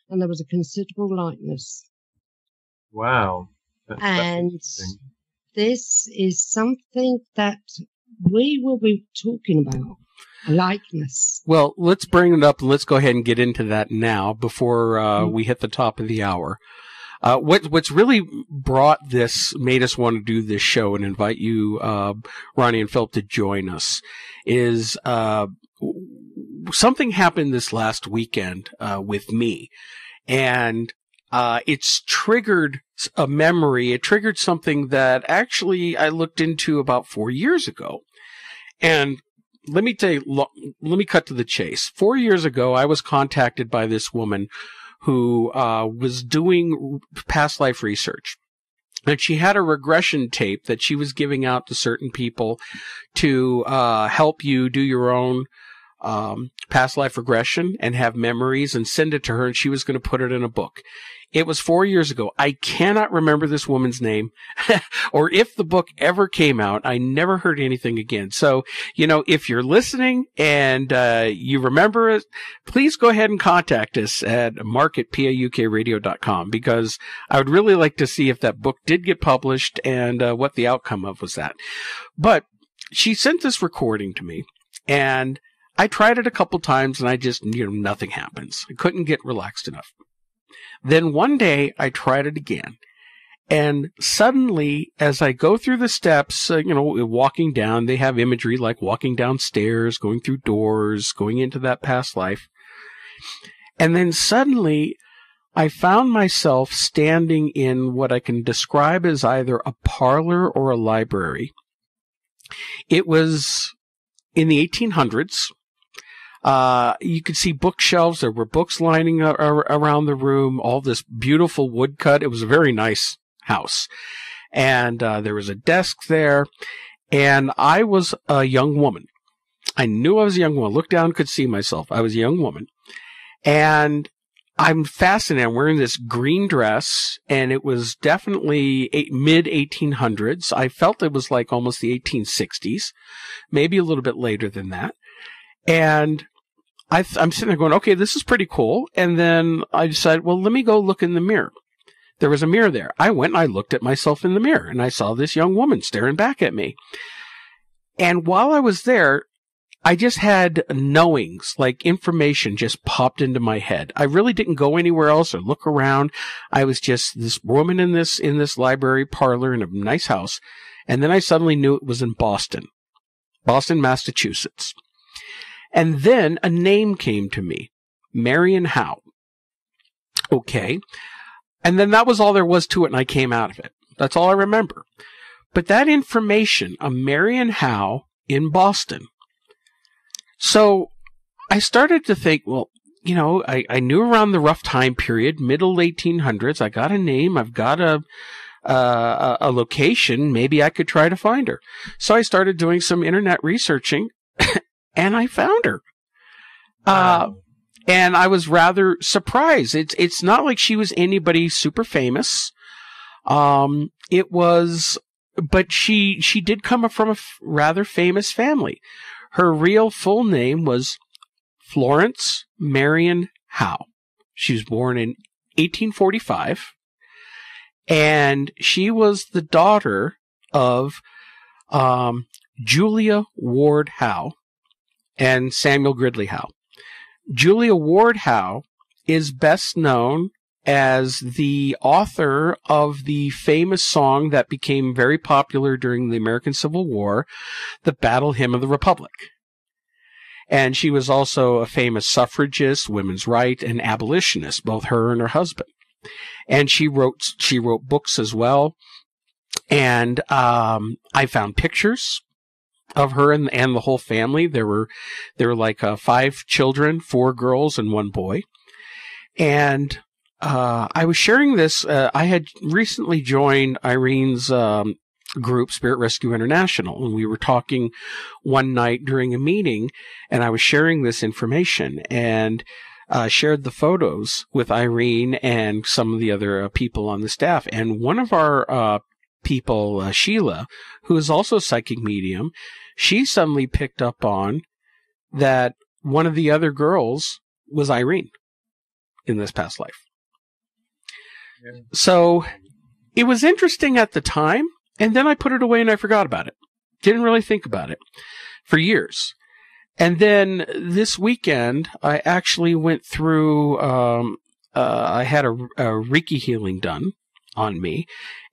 and there was a considerable likeness. Wow. And this is something that we will be talking about. Likeness. Well, let's bring it up and let's go ahead and get into that now before we hit the top of the hour. What's really made us want to do this show and invite you, Ronnie and Philip, to join us is something happened this last weekend with me, and it's triggered a memory. It triggered something that actually I looked into about 4 years ago, and let me cut to the chase. 4 years ago, I was contacted by this woman who was doing past life research. And she had a regression tape that she was giving out to certain people to help you do your own past life regression and have memories and send it to her, and she was going to put it in a book. It was 4 years ago. I cannot remember this woman's name or if the book ever came out. I never heard anything again. So, you know, if you're listening and you remember it, please go ahead and contact us at mark@paukradio.com, because I would really like to see if that book did get published and what the outcome of was that. But she sent this recording to me, and I tried it a couple times, and I just, nothing happens. I couldn't get relaxed enough. Then one day I tried it again, and suddenly as I go through the steps, walking down, they have imagery like walking downstairs, going through doors, going into that past life. And then suddenly I found myself standing in what I can describe as either a parlor or a library. It was in the 1800s. You could see bookshelves. There were books lining around the room, all this beautiful woodcut. It was a very nice house. And there was a desk there. And I was a young woman. I knew I was a young woman. I looked down, could see myself. I was a young woman. And I'm fascinated. I'm wearing this green dress, and it was definitely mid-1800s. I felt it was like almost the 1860s, maybe a little bit later than that. And I'm sitting there going, okay, this is pretty cool. And then I decided, well, let me go look in the mirror. There was a mirror there. I went and I looked at myself in the mirror, and I saw this young woman staring back at me. And while I was there, I just had knowings, like information just popped into my head. I really didn't go anywhere else or look around. I was just this woman in this library parlor in a nice house. And then I suddenly knew it was in Boston, Massachusetts. And then a name came to me, Marion Howe. Okay. And then that was all there was to it, and I came out of it. That's all I remember. But that information, a Marion Howe in Boston. So I started to think, well, you know, I knew around the rough time period, middle 1800s. I got a name. I've got a location. Maybe I could try to find her. So I started doing some internet researching, and I found her. And I was rather surprised. It's not like she was anybody super famous. But she did come from a rather famous family. Her real full name was Florence Marion Howe. She was born in 1845, and she was the daughter of Julia Ward Howe and Samuel Gridley Howe. Julia Ward Howe is best known as the author of the famous song that became very popular during the American Civil War, the Battle Hymn of the Republic. And she was also a famous suffragist, women's right, and abolitionist, both her and her husband. And she wrote books as well. And I found pictures of her and the whole family. There were like 5 children, 4 girls and 1 boy. And I was sharing this. I had recently joined Irene's group, Spirit Rescue International, and we were talking one night during a meeting, and I was sharing this information and shared the photos with Irene and some of the other people on the staff. And one of our people, Sheila, who is also a psychic medium, she suddenly picked up on that one of the other girls was Irene in this past life. Yeah. So it was interesting at the time, and then I put it away and I forgot about it. Didn't really think about it for years. And then this weekend, I actually went through, I had a Reiki healing done on me.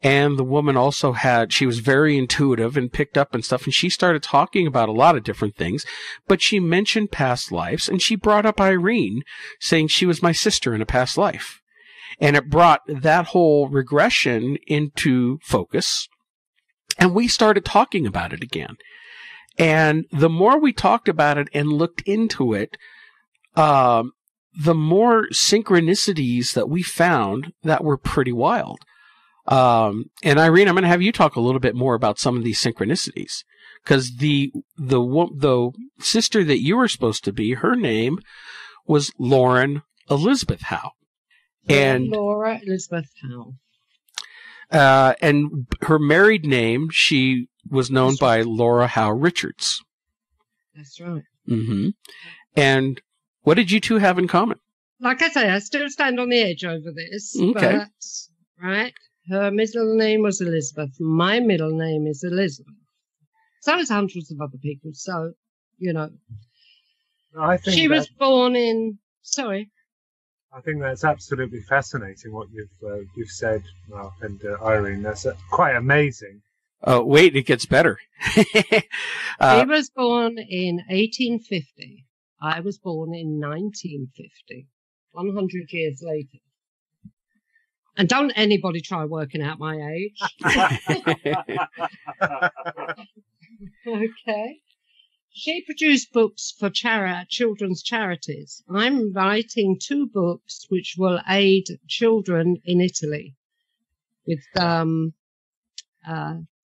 And the woman also she was very intuitive and picked up and stuff. And she started talking about a lot of different things. But she mentioned past lives, and she brought up Irene, saying she was my sister in a past life. And it brought that whole regression into focus. And we started talking about it again. And the more we talked about it and looked into it, the more synchronicities that we found that were pretty wild. And Irene, I'm going to have you talk a little bit more about some of these synchronicities. Because the sister that you were supposed to be, her name was Lauren Elizabeth Howe. And Laura Elizabeth Howe. And her married name, she was known by Laura Howe Richards. That's right. Mm-hmm. And what did you two have in common? Like I say, I still stand on the edge over this. Okay. But, right, her middle name was Elizabeth. My middle name is Elizabeth. So is hundreds of other people. So, you know. I think she was born in... Sorry. I think that's absolutely fascinating what you've said, Mark and Irene. That's quite amazing. Oh, wait, it gets better. He was born in 1850. I was born in 1950, 100 years later. And don't anybody try working out my age. Okay. She produced books for children's charities. I'm writing 2 books which will aid children in Italy with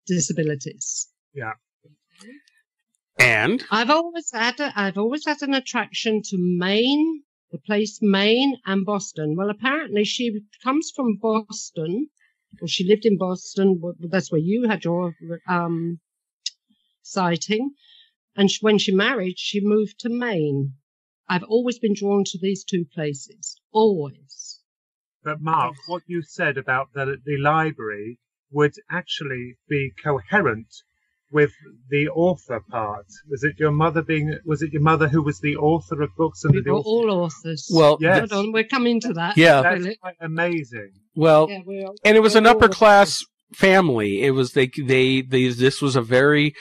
disabilities. Yeah. And I've always had an attraction to Maine, the place Maine and Boston. Well, apparently she comes from Boston, or she lived in Boston. That's where you had your sighting. And when she married, she moved to Maine. I've always been drawn to these 2 places. Always. But Mark, what you said about the library would actually be coherent with the author part. Was it your mother who was the author of books? And we were all authors. Well, yes. Hold on, we're coming to that. Yeah. That's quite amazing. Well, Yeah, and it was an upper class family. It was this was a very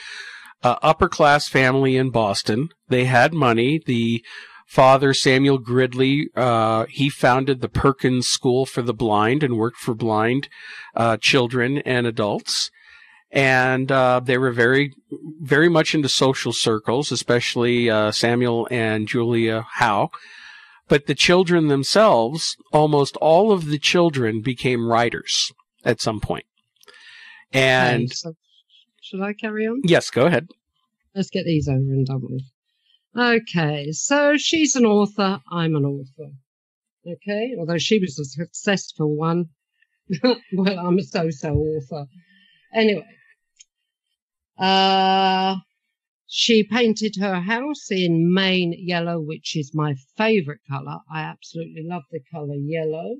upper class family in Boston. They had money. The father, Samuel Gridley, he founded the Perkins School for the Blind and worked for blind children and adults. And they were very, very much into social circles, especially Samuel and Julia Howe. But the children themselves, almost all of the children became writers at some point. And Okay, so should I carry on? yes, go ahead. Let's get these over and done with. Okay, so she's an author. I'm an author. Okay, although she was a successful one. Well, I'm a so-so author. Anyway, she painted her house in Maine yellow, which is my favorite color. I absolutely love the color yellow.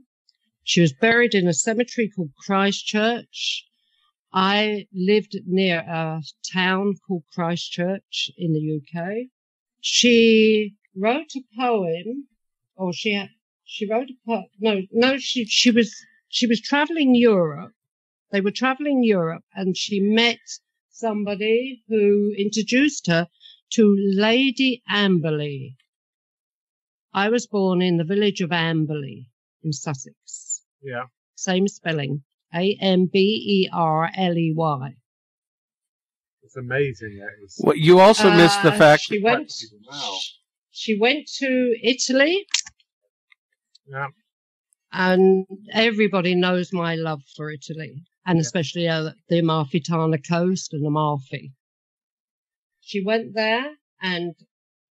She was buried in a cemetery called Christchurch. I lived near a town called Christchurch in the UK. She wrote a poem, or she wrote a poem. No, she was traveling Europe. They were traveling Europe, and she met somebody who introduced her to Lady Amberley. I was born in the village of Amberley in Sussex. Yeah. Same spelling. Amberley. It's amazing, that is. Well, you also missed the fact. She went to Italy. Yeah. And everybody knows my love for Italy, and especially the Amalfitana coast and Amalfi. She went there and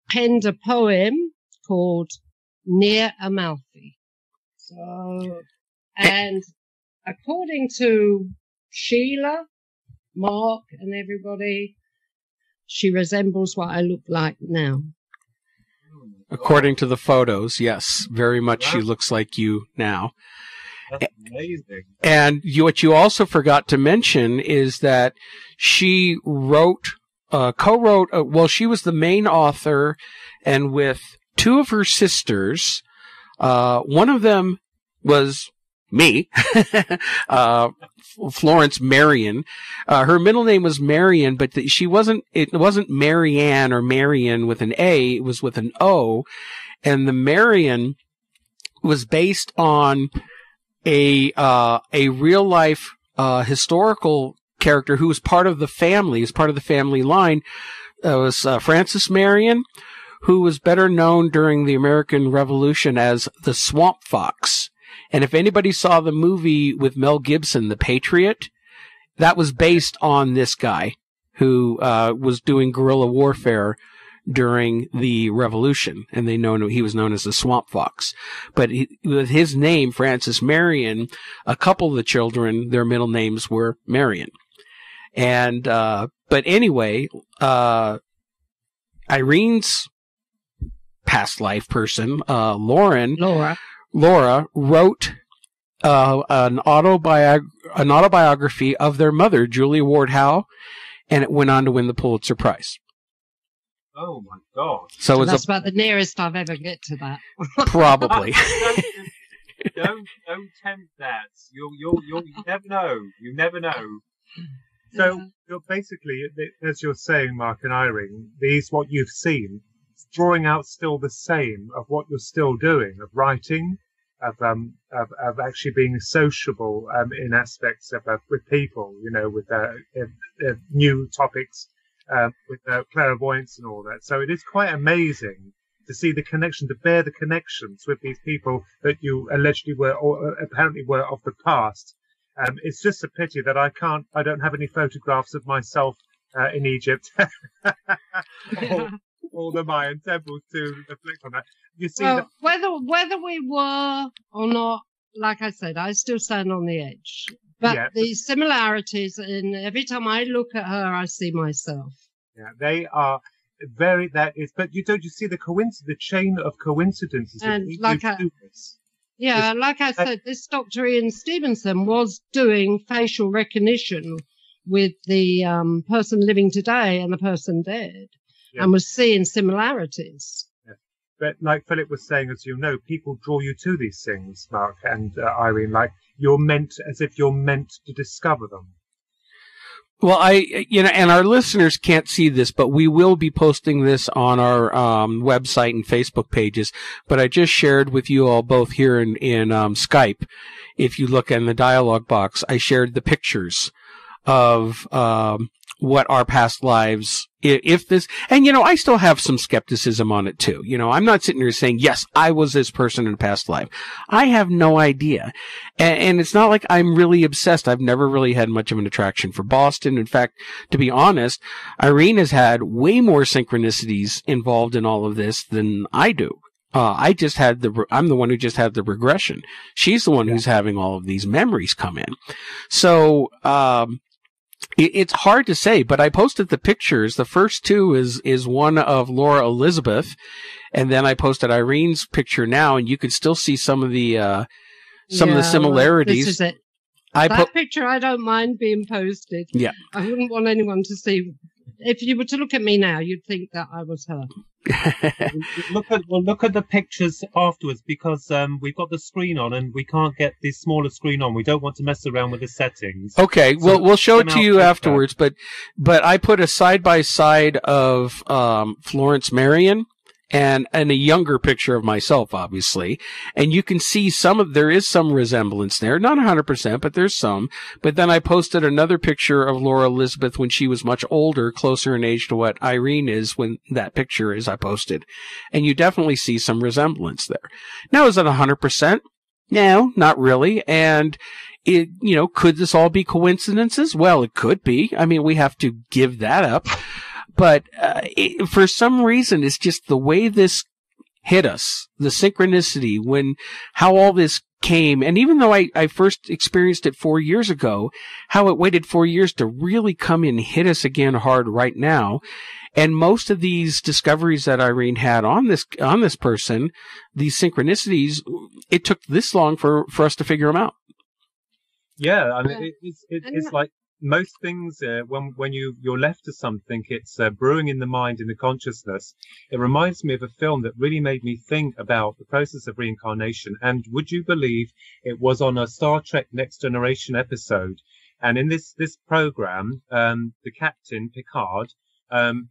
penned a poem called Near Amalfi. So, and according to Sheila, Mark, and everybody, she resembles what I look like now. According to the photos, yes, very much she looks like you now. That's amazing. And what you also forgot to mention is that she co-wrote, she was the main author, and with 2 of her sisters, one of them was me, Florence Marion. Her middle name was Marion, but it wasn't Marianne or Marion with an A, it was with an O. And the Marion was based on a real life, historical character who was part of the family line. It was Francis Marion, who was better known during the American Revolution as the Swamp Fox. And if anybody saw the movie with Mel Gibson, The Patriot, that was based on this guy who was doing guerrilla warfare during the Revolution, and he was known as the Swamp Fox. But with his name, Francis Marion, a couple of the children, their middle names were Marion. And but anyway, Irene's past life person, Laura wrote an autobiography of their mother, Julia Ward Howe, and it went on to win the Pulitzer Prize. Oh my God! So that's about the nearest I've ever get to that. Probably. don't tempt that. You never know. You never know. So you're basically, as you're saying, Mark and Irene, what you've seen, drawing out still the same of what you're still doing, of writing, of actually being sociable in aspects of with people, with new topics, with clairvoyance and all that. So it is quite amazing to see the connection, to bear the connections with these people that you allegedly were, or apparently were, of the past. It's just a pity that I don't have any photographs of myself in Egypt. all the Mayan temples to reflect on that. You see, well, whether we were or not, like I said, I still stand on the edge. But the similarities, and every time I look at her, I see myself. Yeah, they are very. That is, but you see the chain of coincidences. And like I said, this Dr. Ian Stevenson was doing facial recognition with the person living today and the person dead, and was seeing similarities. Yeah. But like Philip was saying, as you know, people draw you to these things, Mark and Irene, like as if you're meant to discover them. Well, and our listeners can't see this, but we will be posting this on our website and Facebook pages. But I just shared with you all both here in Skype. If you look in the dialogue box, I shared the pictures of what our past lives, if this, and I still have some skepticism on it too. I'm not sitting here saying, yes, I was this person in a past life. I have no idea. And it's not like I'm really obsessed. I've never really had much of an attraction for Boston. In fact, to be honest, Irene has had way more synchronicities involved in all of this than I do. I'm the one who just had the regression. She's the one who's having all of these memories come in. So, it's hard to say, but I posted the pictures. The first two is one of Laura Elizabeth, and then I posted Irene's picture now, and you can still see some of the similarities. This is it. That picture I don't mind being posted. Yeah. I wouldn't want anyone to see. If you were to look at me now, you'd think that I was her. Look at the pictures afterwards, because we've got the screen on and we can't get the smaller screen on. We don't want to mess around with the settings. Okay, so we'll show it to you afterwards. But I put a side by side of Florence Marion and a younger picture of myself, obviously. And you can see there is some resemblance there. Not 100%, but there's some. But then I posted another picture of Laura Elizabeth when she was much older, closer in age to what Irene is when that picture is I posted. And you definitely see some resemblance there. Now, is it 100%? No, not really. And could this all be coincidences? Well, it could be. I mean, we have to give that up. But for some reason, it's just the way this hit us, the synchronicity, how all this came. And even though I first experienced it 4 years ago, how it waited 4 years to really come and hit us again hard right now. And most of these discoveries that Irene had on this person, these synchronicities, it took this long for us to figure them out. Yeah, I mean, it's like most things, when you're left to something, it's brewing in the mind, in the consciousness. It reminds me of a film that really made me think about the process of reincarnation. And would you believe it was on a Star Trek Next Generation episode? And in this program, the captain, Picard,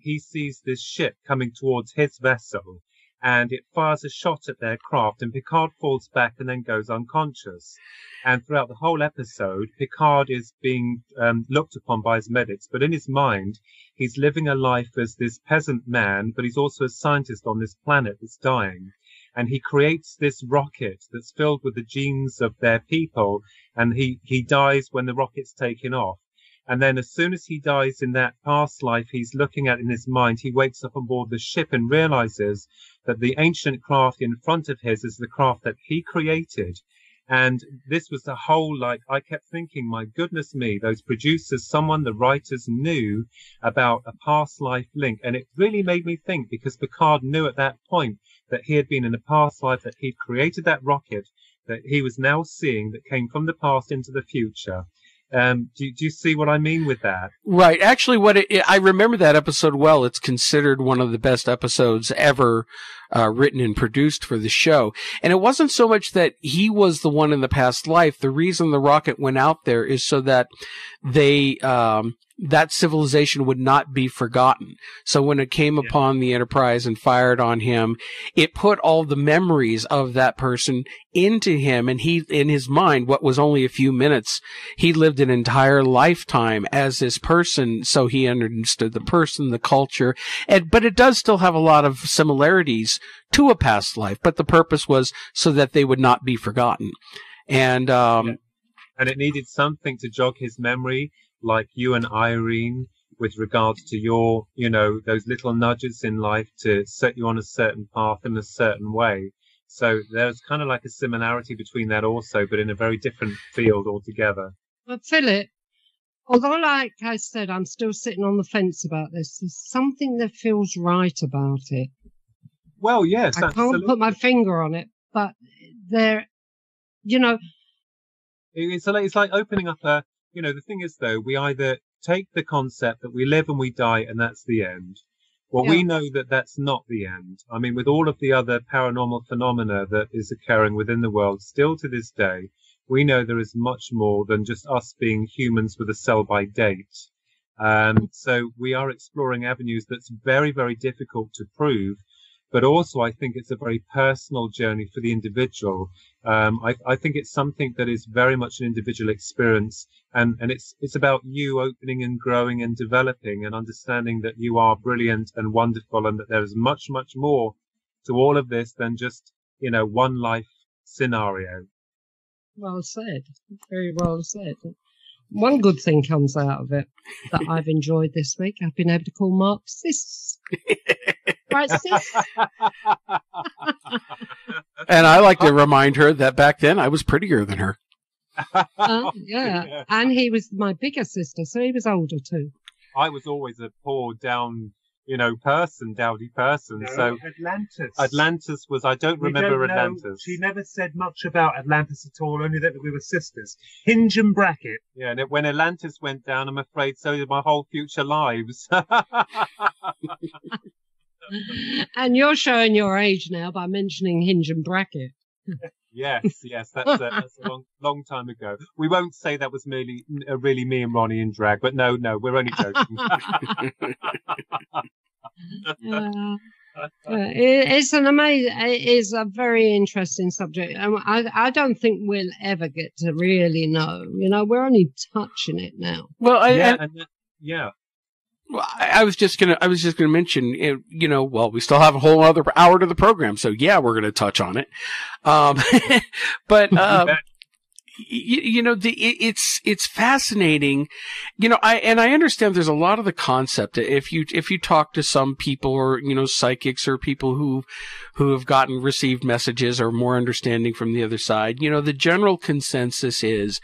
he sees this ship coming towards his vessel, and it fires a shot at their craft, and Picard falls back and then goes unconscious. And throughout the whole episode, Picard is being looked upon by his medics, but in his mind, he's living a life as this peasant man, but he's also a scientist on this planet that's dying. And he creates this rocket that's filled with the genes of their people, and he dies when the rocket's taken off. And then as soon as he dies in that past life he's looking at in his mind, he wakes up on board the ship and realizes that the ancient craft in front of his is the craft that he created. And this was the whole, I kept thinking, my goodness me, those producers, the writers knew about a past life link. And it really made me think, because Picard knew at that point that he had been in a past life, that he'd created that rocket that he was now seeing that came from the past into the future. Do you see what I mean with that? Right. Actually, I remember that episode well. It's considered one of the best episodes ever written and produced for the show. And it wasn't so much that he was the one in the past life. The reason the rocket went out there is so that that civilization would not be forgotten. So when it came upon the Enterprise and fired on him, it put all the memories of that person into him, and he, in his mind, what was only a few minutes, he lived an entire lifetime as this person, so he understood the person, the culture, but it does still have a lot of similarities to a past life, but the purpose was so that they would not be forgotten. And it needed something to jog his memory, like you and Irene, with regards to your, those little nudges in life to set you on a certain path in a certain way. So there's kind of like a similarity between that also, but in a very different field altogether. But Philip, although, like I said, I'm still sitting on the fence about this, there's something that feels right about it. Well, yes, I can't put my finger on it, but there, It's like opening up a, the thing is, though, we either take the concept that we live and we die and that's the end. Well, we know that that's not the end. I mean, with all of the other paranormal phenomena that is occurring within the world, still to this day, we know there is much more than just us being humans with a sell-by date. So we are exploring avenues that's very, very difficult to prove. But also, I think it's a very personal journey for the individual. I think it's something that is very much an individual experience, and it's about you opening and growing and developing and understanding that you are brilliant and wonderful, and that there is much, much more to all of this than just, one life scenario. Well said. Very well said. One good thing comes out of it that I've enjoyed this week. I've been able to call Mark sis. Right, sis? And I like to remind her that back then I was prettier than her. Yeah. And he was my bigger sister, so he was older too. I was always a poor, dowdy person. No, so Atlantis was, I don't remember Atlantis. She never said much about Atlantis at all, only that we were sisters. Hinge and bracket. Yeah, and when Atlantis went down, I'm afraid so did my whole future lives. And you're showing your age now by mentioning Hinge and bracket. Yes, that's a long time ago. We won't say that was really me and Ronnie in drag, but no, we're only joking. It is a very interesting subject, and I don't think we'll ever get to really know. We're only touching it now. Well, yeah. Well, I was just gonna mention, we still have a whole other hour to the program, so yeah, we're gonna touch on it. But it's fascinating. I understand there's a lot of the concept. If you talk to some people or, psychics or people who have received messages or more understanding from the other side, the general consensus is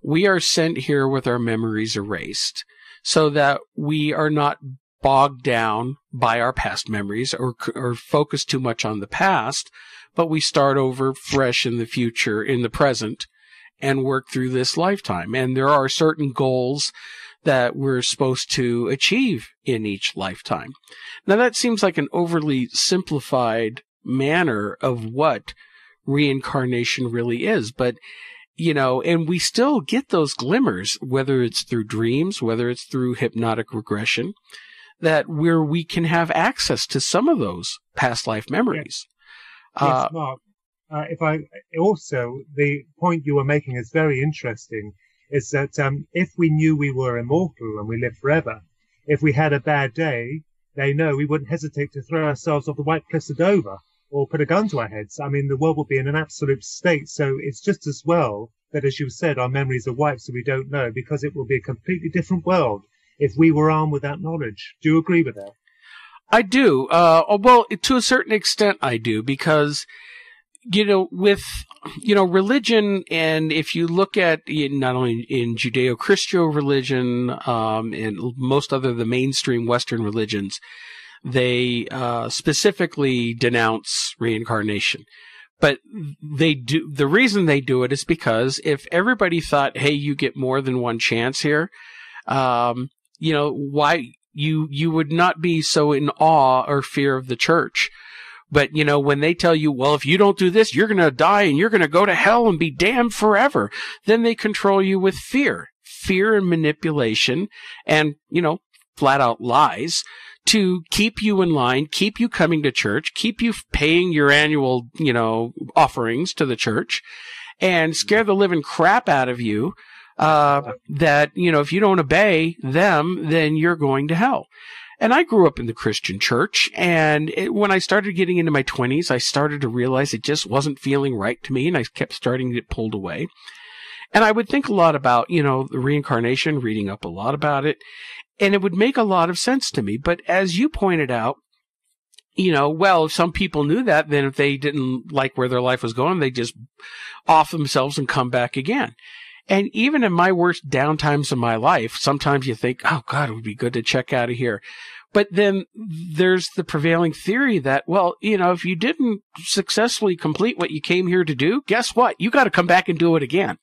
we are sent here with our memories erased, so that we are not bogged down by our past memories or focus too much on the past, but we start over fresh in the future, in the present, and work through this lifetime. And there are certain goals that we're supposed to achieve in each lifetime. Now, that seems like an overly simplified manner of what reincarnation really is, but and we still get those glimmers, whether it's through dreams, whether it's through hypnotic regression, where we can have access to some of those past life memories. Yes, Mark. The point you were making is very interesting, is that if we knew we were immortal and we live forever, if we had a bad day, we wouldn't hesitate to throw ourselves off the White Cliffs of Dover or put a gun to our heads. I mean, the world would be in an absolute state. So it's just as well that, as you said, our memories are wiped so we don't know, because it will be a completely different world if we were armed with that knowledge. Do you agree with that? I do. Well, to a certain extent, I do, because, with, religion, and if you look at not only in Judeo-Christian religion, and most other the mainstream Western religions, they specifically denounce reincarnation. But the reason they do it is because if everybody thought, hey, you get more than one chance here, why you would not be so in awe or fear of the church. But, you know, when they tell you, well, if you don't do this, you're going to die and you're going to go to hell and be damned forever, then they control you with fear and manipulation and, you know, flat out lies to keep you in line, keep you coming to church, keep you paying your annual, you know, offerings to the church, and scare the living crap out of you, that, you know, if you don't obey them, then you're going to hell. And I grew up in the Christian church, and when I started getting into my 20s, I started to realize it just wasn't feeling right to me, and I kept starting to get pulled away. And I would think a lot about, you know, the reincarnation, reading up a lot about it, and it would make a lot of sense to me. But as you pointed out, you know, well, if some people knew that, then if they didn't like where their life was going, they just off themselves and come back again. And even in my worst downtimes of my life, sometimes you think, oh, God, it would be good to check out of here. But then there's the prevailing theory that, well, you know, if you didn't successfully complete what you came here to do, guess what? You got to come back and do it again.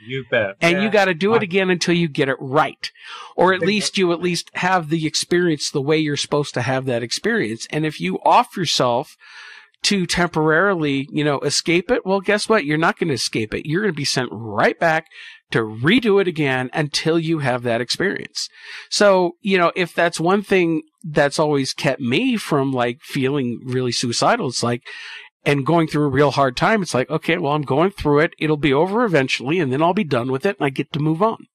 You bet. And you got to do it again until you get it right. Or at least you at least have the experience the way you're supposed to have that experience. And if you off yourself to temporarily, you know, escape it, well, guess what? You're not going to escape it. You're going to be sent right back to redo it again until you have that experience. So, you know, if that's one thing that's always kept me from like feeling really suicidal, it's like, and going through a real hard time, it's like, okay, well, I'm going through it. It'll be over eventually, and then I'll be done with it, and I get to move on.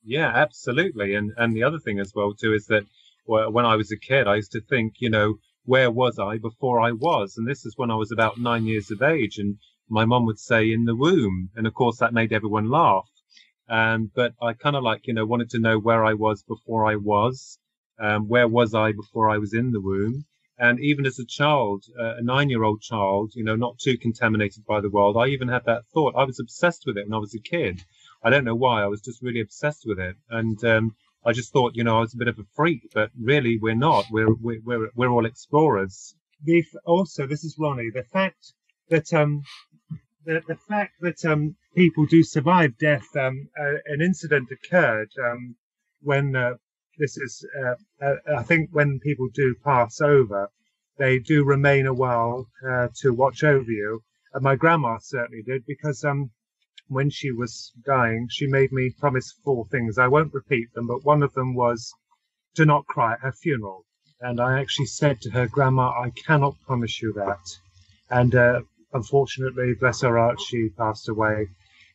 Yeah, absolutely. And the other thing as well, too, is that when I was a kid, I used to think, you know, where was I before I was? And this is when I was about 9 years of age. And my mum would say in the womb. And of course, that made everyone laugh. But I kind of like, you know, wanted to know where I was before I was. Where was I before I was in the womb? And even as a child, a 9-year-old child, you know, not too contaminated by the world, I even had that thought. I was obsessed with it when I was a kid. I don't know why. I was just really obsessed with it. And I just thought, you know, I was a bit of a freak, but really we're not. We're all explorers. Also, this is Ronnie. The fact that people do survive death. An incident occurred when this is. I think when people do pass over, they do remain a while to watch over you. My grandma certainly did, because when she was dying, she made me promise 4 things. I won't repeat them, but one of them was to not cry at her funeral. And I actually said to her, Grandma, I cannot promise you that. And unfortunately, bless her heart, she passed away.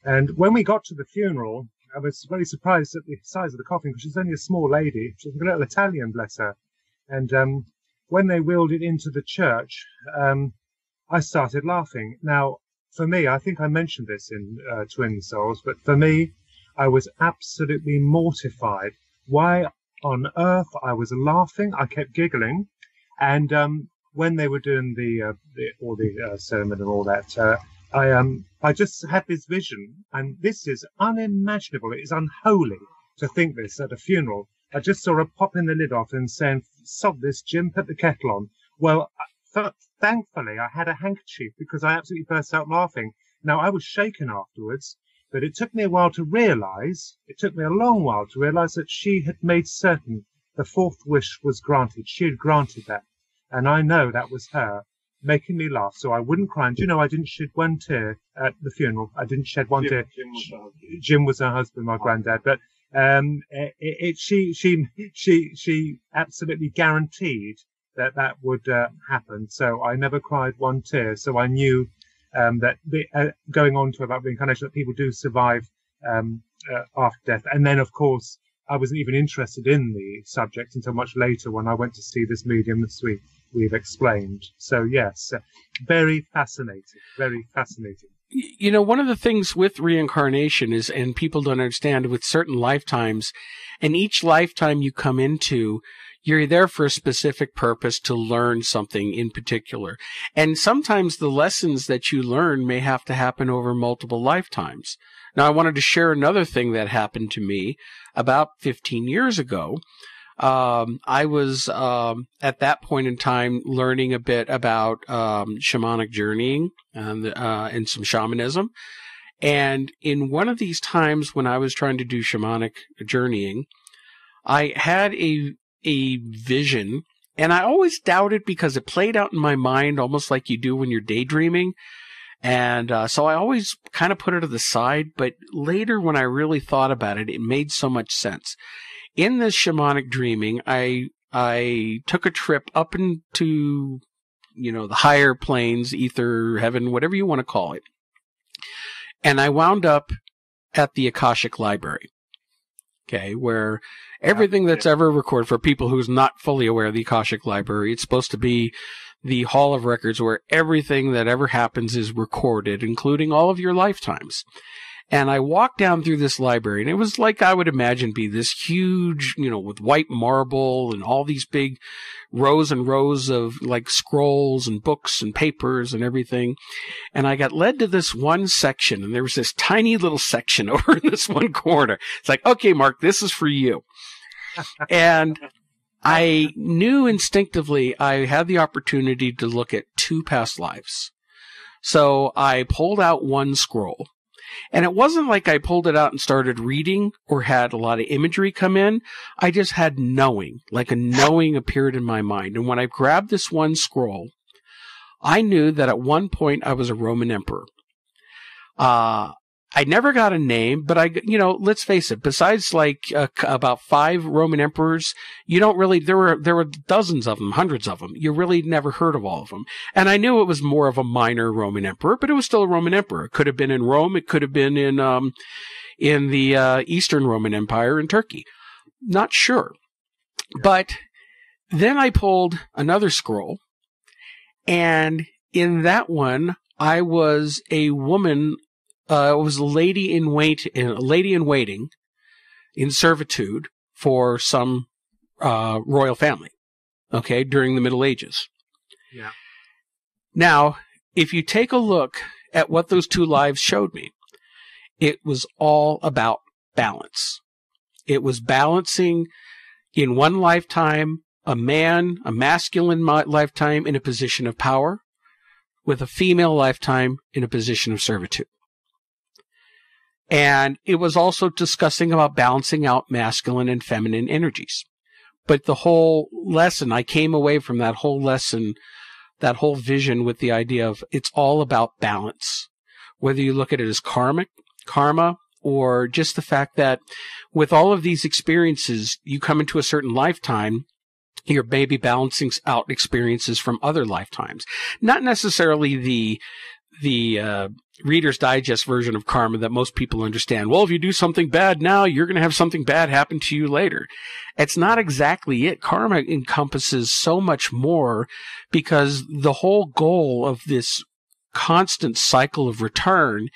And when we got to the funeral, I was very surprised at the size of the coffin, because she's only a small lady. She was a little Italian, bless her. And when they wheeled it into the church, I started laughing. Now, for me, I think I mentioned this in Twin Souls, but for me, I was absolutely mortified. Why on earth I was laughing? I kept giggling. And when they were doing the sermon and all that, I just had this vision, and this is unimaginable. It is unholy to think this at a funeral. I just saw her popping the lid off and saying, "Sod this, Jim, put the kettle on." Well, thankfully, I had a handkerchief, because I absolutely burst out laughing. Now, I was shaken afterwards, but it took me a while to realise, it took me a long while to realise that she had made certain the 4th wish was granted. She had granted that. And I know that was her making me laugh, so I wouldn't cry. And you know, I didn't shed one tear at the funeral. I didn't shed one tear. Jim was her husband, my granddad. But she absolutely guaranteed that would happen. So I never cried one tear. So I knew that going on to about reincarnation, that people do survive after death. And then, of course, I wasn't even interested in the subject until much later, when I went to see this medium that we've explained. So yes, very fascinating, very fascinating. You know, one of the things with reincarnation is, and people don't understand, with certain lifetimes, and each lifetime you come into, you're there for a specific purpose, to learn something in particular. And sometimes the lessons that you learn may have to happen over multiple lifetimes. Now, I wanted to share another thing that happened to me about 15 years ago. I was at that point in time learning a bit about shamanic journeying and some shamanism. And in one of these times when I was trying to do shamanic journeying, I had a vision And I always doubted because it played out in my mind almost like you do when you're daydreaming. And so I always kind of put it to the side. But later when I really thought about it, it made so much sense. In this shamanic dreaming, I took a trip up into, the higher planes, ether, heaven, whatever you want to call it. And I wound up at the Akashic Library. Okay, where everything that's ever recorded, for people who's not fully aware of the Akashic Library, it's supposed to be the Hall of Records where everything that ever happens is recorded, including all of your lifetimes. And I walked down through this library, and it was like I would imagine be this huge, with white marble and all these big rows and rows of like scrolls and books and papers and everything. And I got led to this one section, and there was this tiny little section over in this one corner. It's like, okay, Mark, this is for you. And I knew instinctively I had the opportunity to look at 2 past lives. So I pulled out one scroll. And it wasn't like I pulled it out and started reading or had a lot of imagery come in. I just had knowing, like a knowing appeared in my mind. And when I grabbed this one scroll, I knew that at one point I was a Roman emperor. I never got a name, but let's face it, besides about 5 Roman emperors, you don't really, there were dozens of them, hundreds of them. You really never heard of all of them. And I knew it was more of a minor Roman emperor, but it was still a Roman emperor. It could have been in Rome. It could have been in the Eastern Roman Empire in Turkey. Not sure. But then I pulled another scroll, and in that one, I was a woman. It was a lady in waiting, in servitude for some royal family. Okay, during the Middle Ages. Yeah. Now, if you take a look at what those 2 lives showed me, it was all about balance. It was balancing in one lifetime a masculine lifetime in a position of power, with a female lifetime in a position of servitude. And it was also discussing about balancing out masculine and feminine energies. But the whole lesson, I came away from that whole lesson, that whole vision with the idea of it's all about balance. Whether you look at it as karma, or just the fact that with all of these experiences, you come into a certain lifetime, you're maybe balancing out experiences from other lifetimes. Not necessarily the Reader's Digest version of karma that most people understand. Well, if you do something bad now, you're going to have something bad happen to you later. It's not exactly it. Karma encompasses so much more, because the whole goal of this constant cycle of return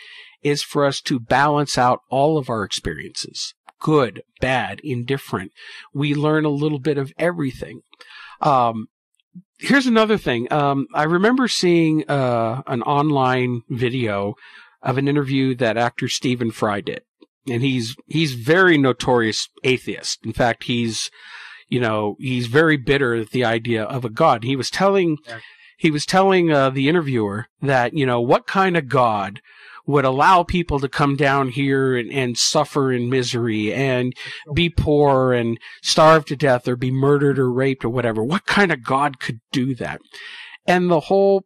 is for us to balance out all of our experiences. Good, bad, indifferent. We learn a little bit of everything. Here's another thing. I remember seeing an online video of an interview that actor Stephen Fry did, and he's very notorious atheist. In fact, he's very bitter at the idea of a God. He was telling the interviewer that what kind of God would allow people to come down here and suffer in misery and be poor and starve to death or be murdered or raped or whatever. What kind of God could do that? And the whole,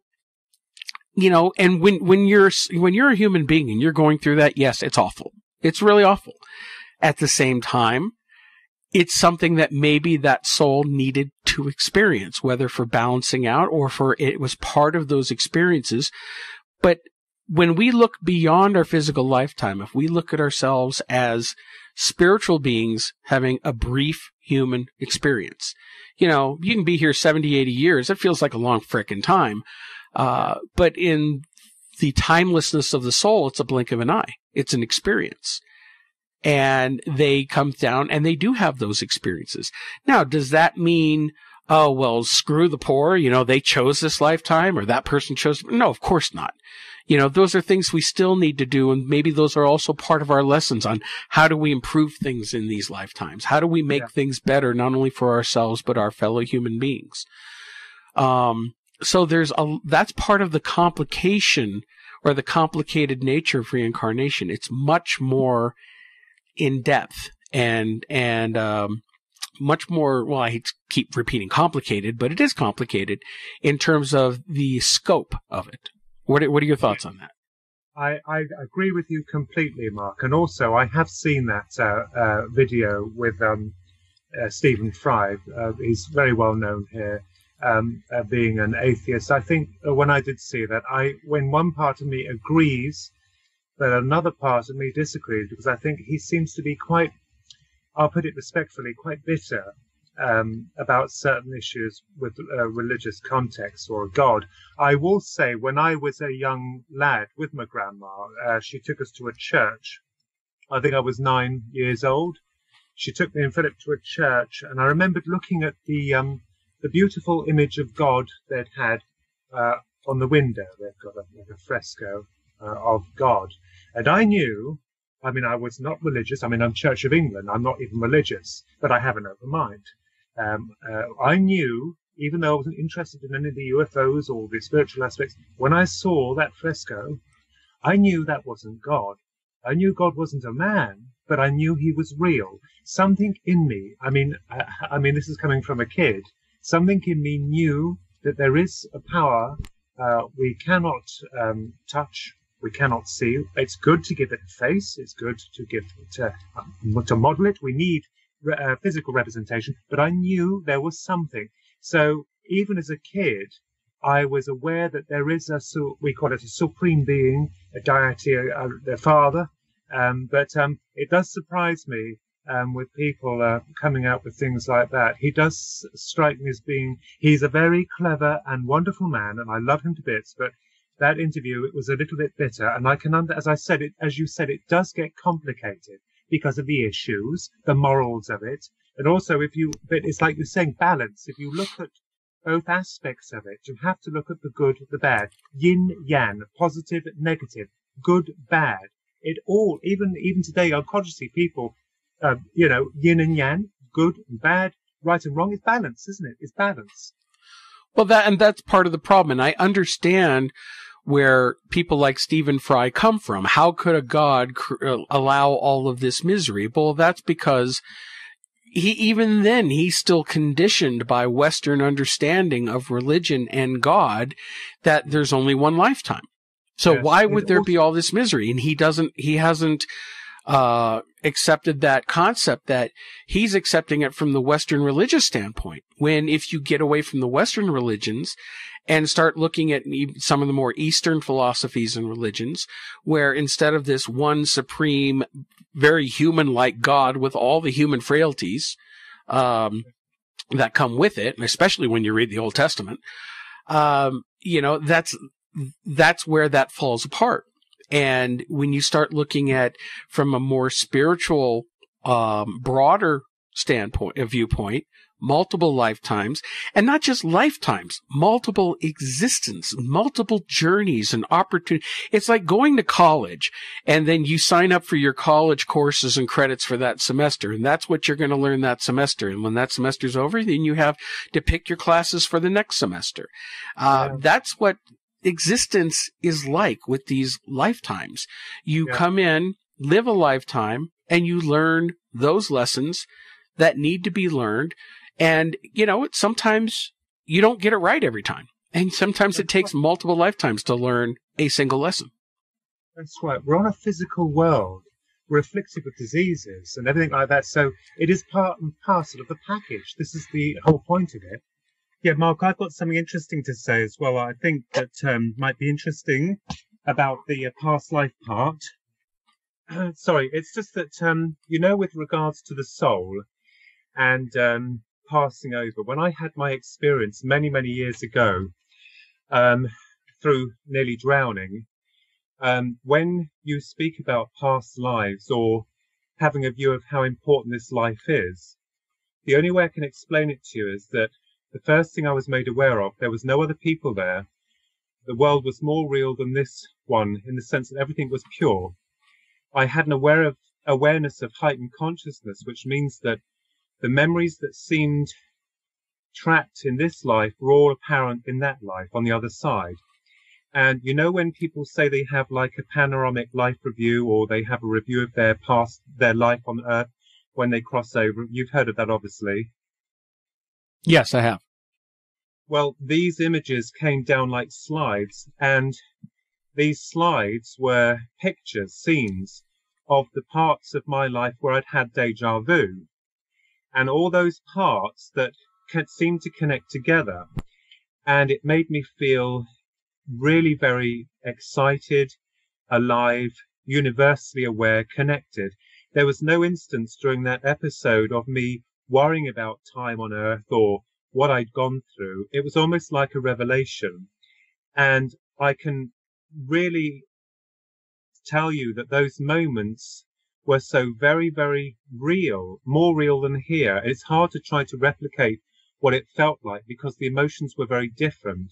and when you're a human being and you're going through that, yes, it's awful. It's really awful. At the same time, it's something that maybe that soul needed to experience, whether for balancing out or for it was part of those experiences. But when we look beyond our physical lifetime, if we look at ourselves as spiritual beings having a brief human experience, you can be here 70, 80 years. It feels like a long frickin' time. But in the timelessness of the soul, it's a blink of an eye. It's an experience. And they come down and they do have those experiences. Now, does that mean, oh, well, screw the poor, they chose this lifetime or that person chose? No, of course not. Those are things we still need to do, and maybe those are also part of our lessons on how do we improve things in these lifetimes? How do we make things better, not only for ourselves, but our fellow human beings? So that's part of the complication or the complicated nature of reincarnation. It's much more in depth and much more, well, I hate to keep repeating complicated, but it is complicated in terms of the scope of it. What are your thoughts on that? I agree with you completely, Mark. And also, I have seen that video with Stephen Fry. He's very well known here, being an atheist. I think when I did see that, when one part of me agrees, but another part of me disagrees, because I think he seems to be quite, I'll put it respectfully, quite bitter about certain issues with religious context or God. I will say, when I was a young lad with my grandma, she took us to a church. I think I was 9 years old. She took me and Philip to a church, and I remembered looking at the beautiful image of God they'd had on the window. They've got a fresco of God. And I knew, I mean, I was not religious. I mean, I'm Church of England. I'm not even religious, but I have an open mind. I knew, even though I wasn't interested in any of the UFOs or the spiritual aspects, when I saw that fresco, I knew that wasn't God. I knew God wasn't a man, but I knew he was real. Something in me, I mean, this is coming from a kid, something in me knew that there is a power we cannot touch, we cannot see. It's good to give it a face. It's good to give it to model it. We need physical representation, but I knew there was something. So even as a kid, I was aware that there is we call it a supreme being, a deity, the Father. But it does surprise me with people coming out with things like that. He does strike me as being, he's a very clever and wonderful man, and I love him to bits, but that interview, it was a little bit bitter, and I can as you said, it does get complicated because of the issues, the morals of it, and also but it's like you're saying, balance. If you look at both aspects of it, you have to look at the good, the bad, yin, yang, positive, negative, good, bad. It all, even today, unconsciously, people, yin and yang, good and bad, right and wrong, it's balance, isn't it? It's balance. Well, that's part of the problem, and I understand where people like Stephen Fry come from. How could a God allow all of this misery? Well, that's because he's still conditioned by Western understanding of religion and God that there's only one lifetime. So yes, why would there be all this misery? And he hasn't accepted that concept, that he's accepting it from the Western religious standpoint. When if you get away from the Western religions and start looking at some of the more Eastern philosophies and religions, where instead of this one supreme, very human-like God with all the human frailties that come with it, and especially when you read the Old Testament, that's where that falls apart. And when you start looking at from a more spiritual, broader viewpoint, multiple lifetimes, and not just lifetimes, multiple existence, multiple journeys and opportunities. It's like going to college, and then you sign up for your college courses and credits for that semester, and that's what you're going to learn that semester. And when that semester's over, then you have to pick your classes for the next semester. That's what existence is like with these lifetimes. You come in, live a lifetime, and you learn those lessons that need to be learned. And, sometimes you don't get it right every time. And sometimes it takes multiple lifetimes to learn a single lesson. That's right. We're on a physical world. We're afflicted with diseases and everything like that. So it is part and parcel of the package. This is the whole point of it. Yeah, Mark, I've got something interesting to say as well. I think that might be interesting about the past life part. Sorry, it's just that, with regards to the soul and passing over, when I had my experience many, many years ago through nearly drowning, when you speak about past lives or having a view of how important this life is, the only way I can explain it to you is that the first thing I was made aware of, there was no other people there. The world was more real than this one in the sense that everything was pure. I had an awareness of heightened consciousness, which means that the memories that seemed trapped in this life were all apparent in that life on the other side. And when people say they have like a panoramic life review, or they have a review of their life on Earth, when they cross over. You've heard of that, obviously. Yes, I have. Well, these images came down like slides, and these slides were pictures, scenes of the parts of my life where I'd had deja vu. And all those parts that seemed to connect together. And it made me feel really very excited, alive, universally aware, connected. There was no instance during that episode of me worrying about time on Earth or what I'd gone through. It was almost like a revelation. And I can really tell you that those moments were so very, very real, more real than here. It's hard to try to replicate what it felt like because the emotions were very different.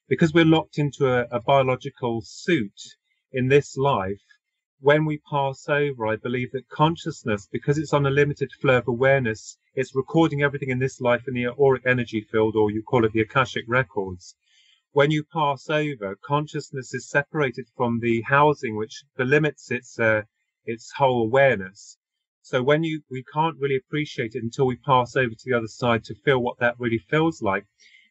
Because we're locked into a biological suit in this life, when we pass over, I believe that consciousness, because it's on a limited flow of awareness, it's recording everything in this life in the auric energy field, or you call it the Akashic records. When you pass over, consciousness is separated from the housing which delimits its whole awareness. So when we can't really appreciate it until we pass over to the other side to feel what that really feels like.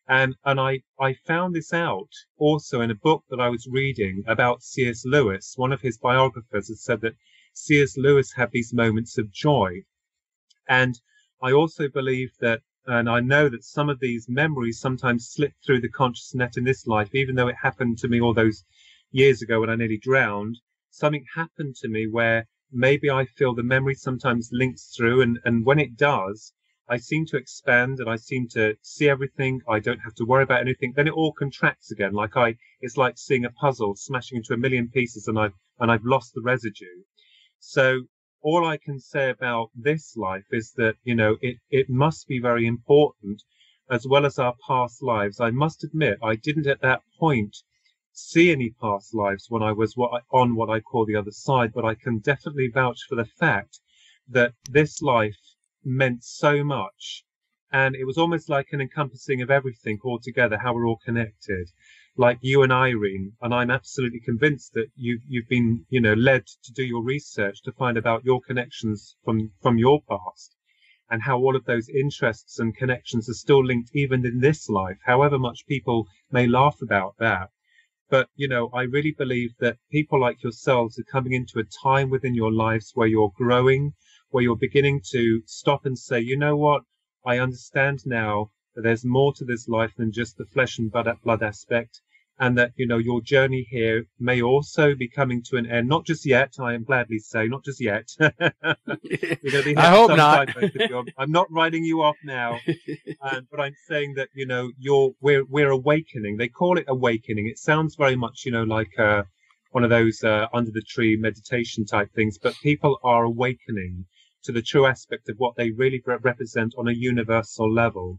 And I found this out also in a book that I was reading about C.S. Lewis. One of his biographers had said that C.S. Lewis had these moments of joy. And I also believe that, and I know that some of these memories sometimes slip through the conscious net in this life, even though it happened to me all those years ago when I nearly drowned. Something happened to me where maybe I feel the memory sometimes links through, and when it does, I seem to expand and I seem to see everything. I don't have to worry about anything. Then it all contracts again. It's like seeing a puzzle smashing into a million pieces, and I've lost the residue. So all I can say about this life is that, it must be very important, as well as our past lives. I must admit, I didn't at that point see any past lives when I was on what I call the other side, but I can definitely vouch for the fact that this life meant so much, and it was almost like an encompassing of everything all together, how we're all connected, like you and Irene. And I'm absolutely convinced that you've been led to do your research to find about your connections from your past, and how all of those interests and connections are still linked even in this life, however much people may laugh about that. But I really believe that people like yourselves are coming into a time within your lives where you're growing, where you're beginning to stop and say, you know what, I understand now that there's more to this life than just the flesh and blood aspect, and that, your journey here may also be coming to an end. Not just yet, I am gladly say, not just yet. You're gonna be here I hope not. I'm not writing you off now, but I'm saying that, we're awakening. They call it awakening. It sounds very much, like one of those under the tree meditation type things, but people are awakening to the true aspect of what they really represent on a universal level.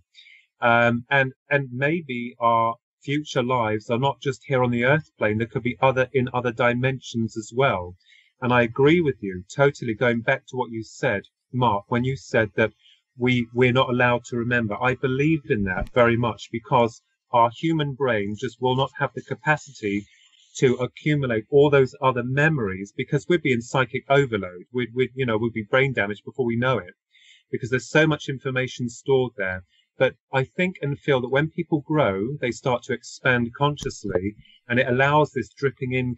And maybe our future lives are not just here on the earth plane. There could be in other dimensions as well. And I agree with you totally, going back to what you said, Mark, when you said that we're not allowed to remember. I believe in that very much, because our human brain just will not have the capacity to accumulate all those other memories, because we'd be in psychic overload. We'd be brain damaged before we know it, because there's so much information stored there. But I think and feel that when people grow, they start to expand consciously, and it allows this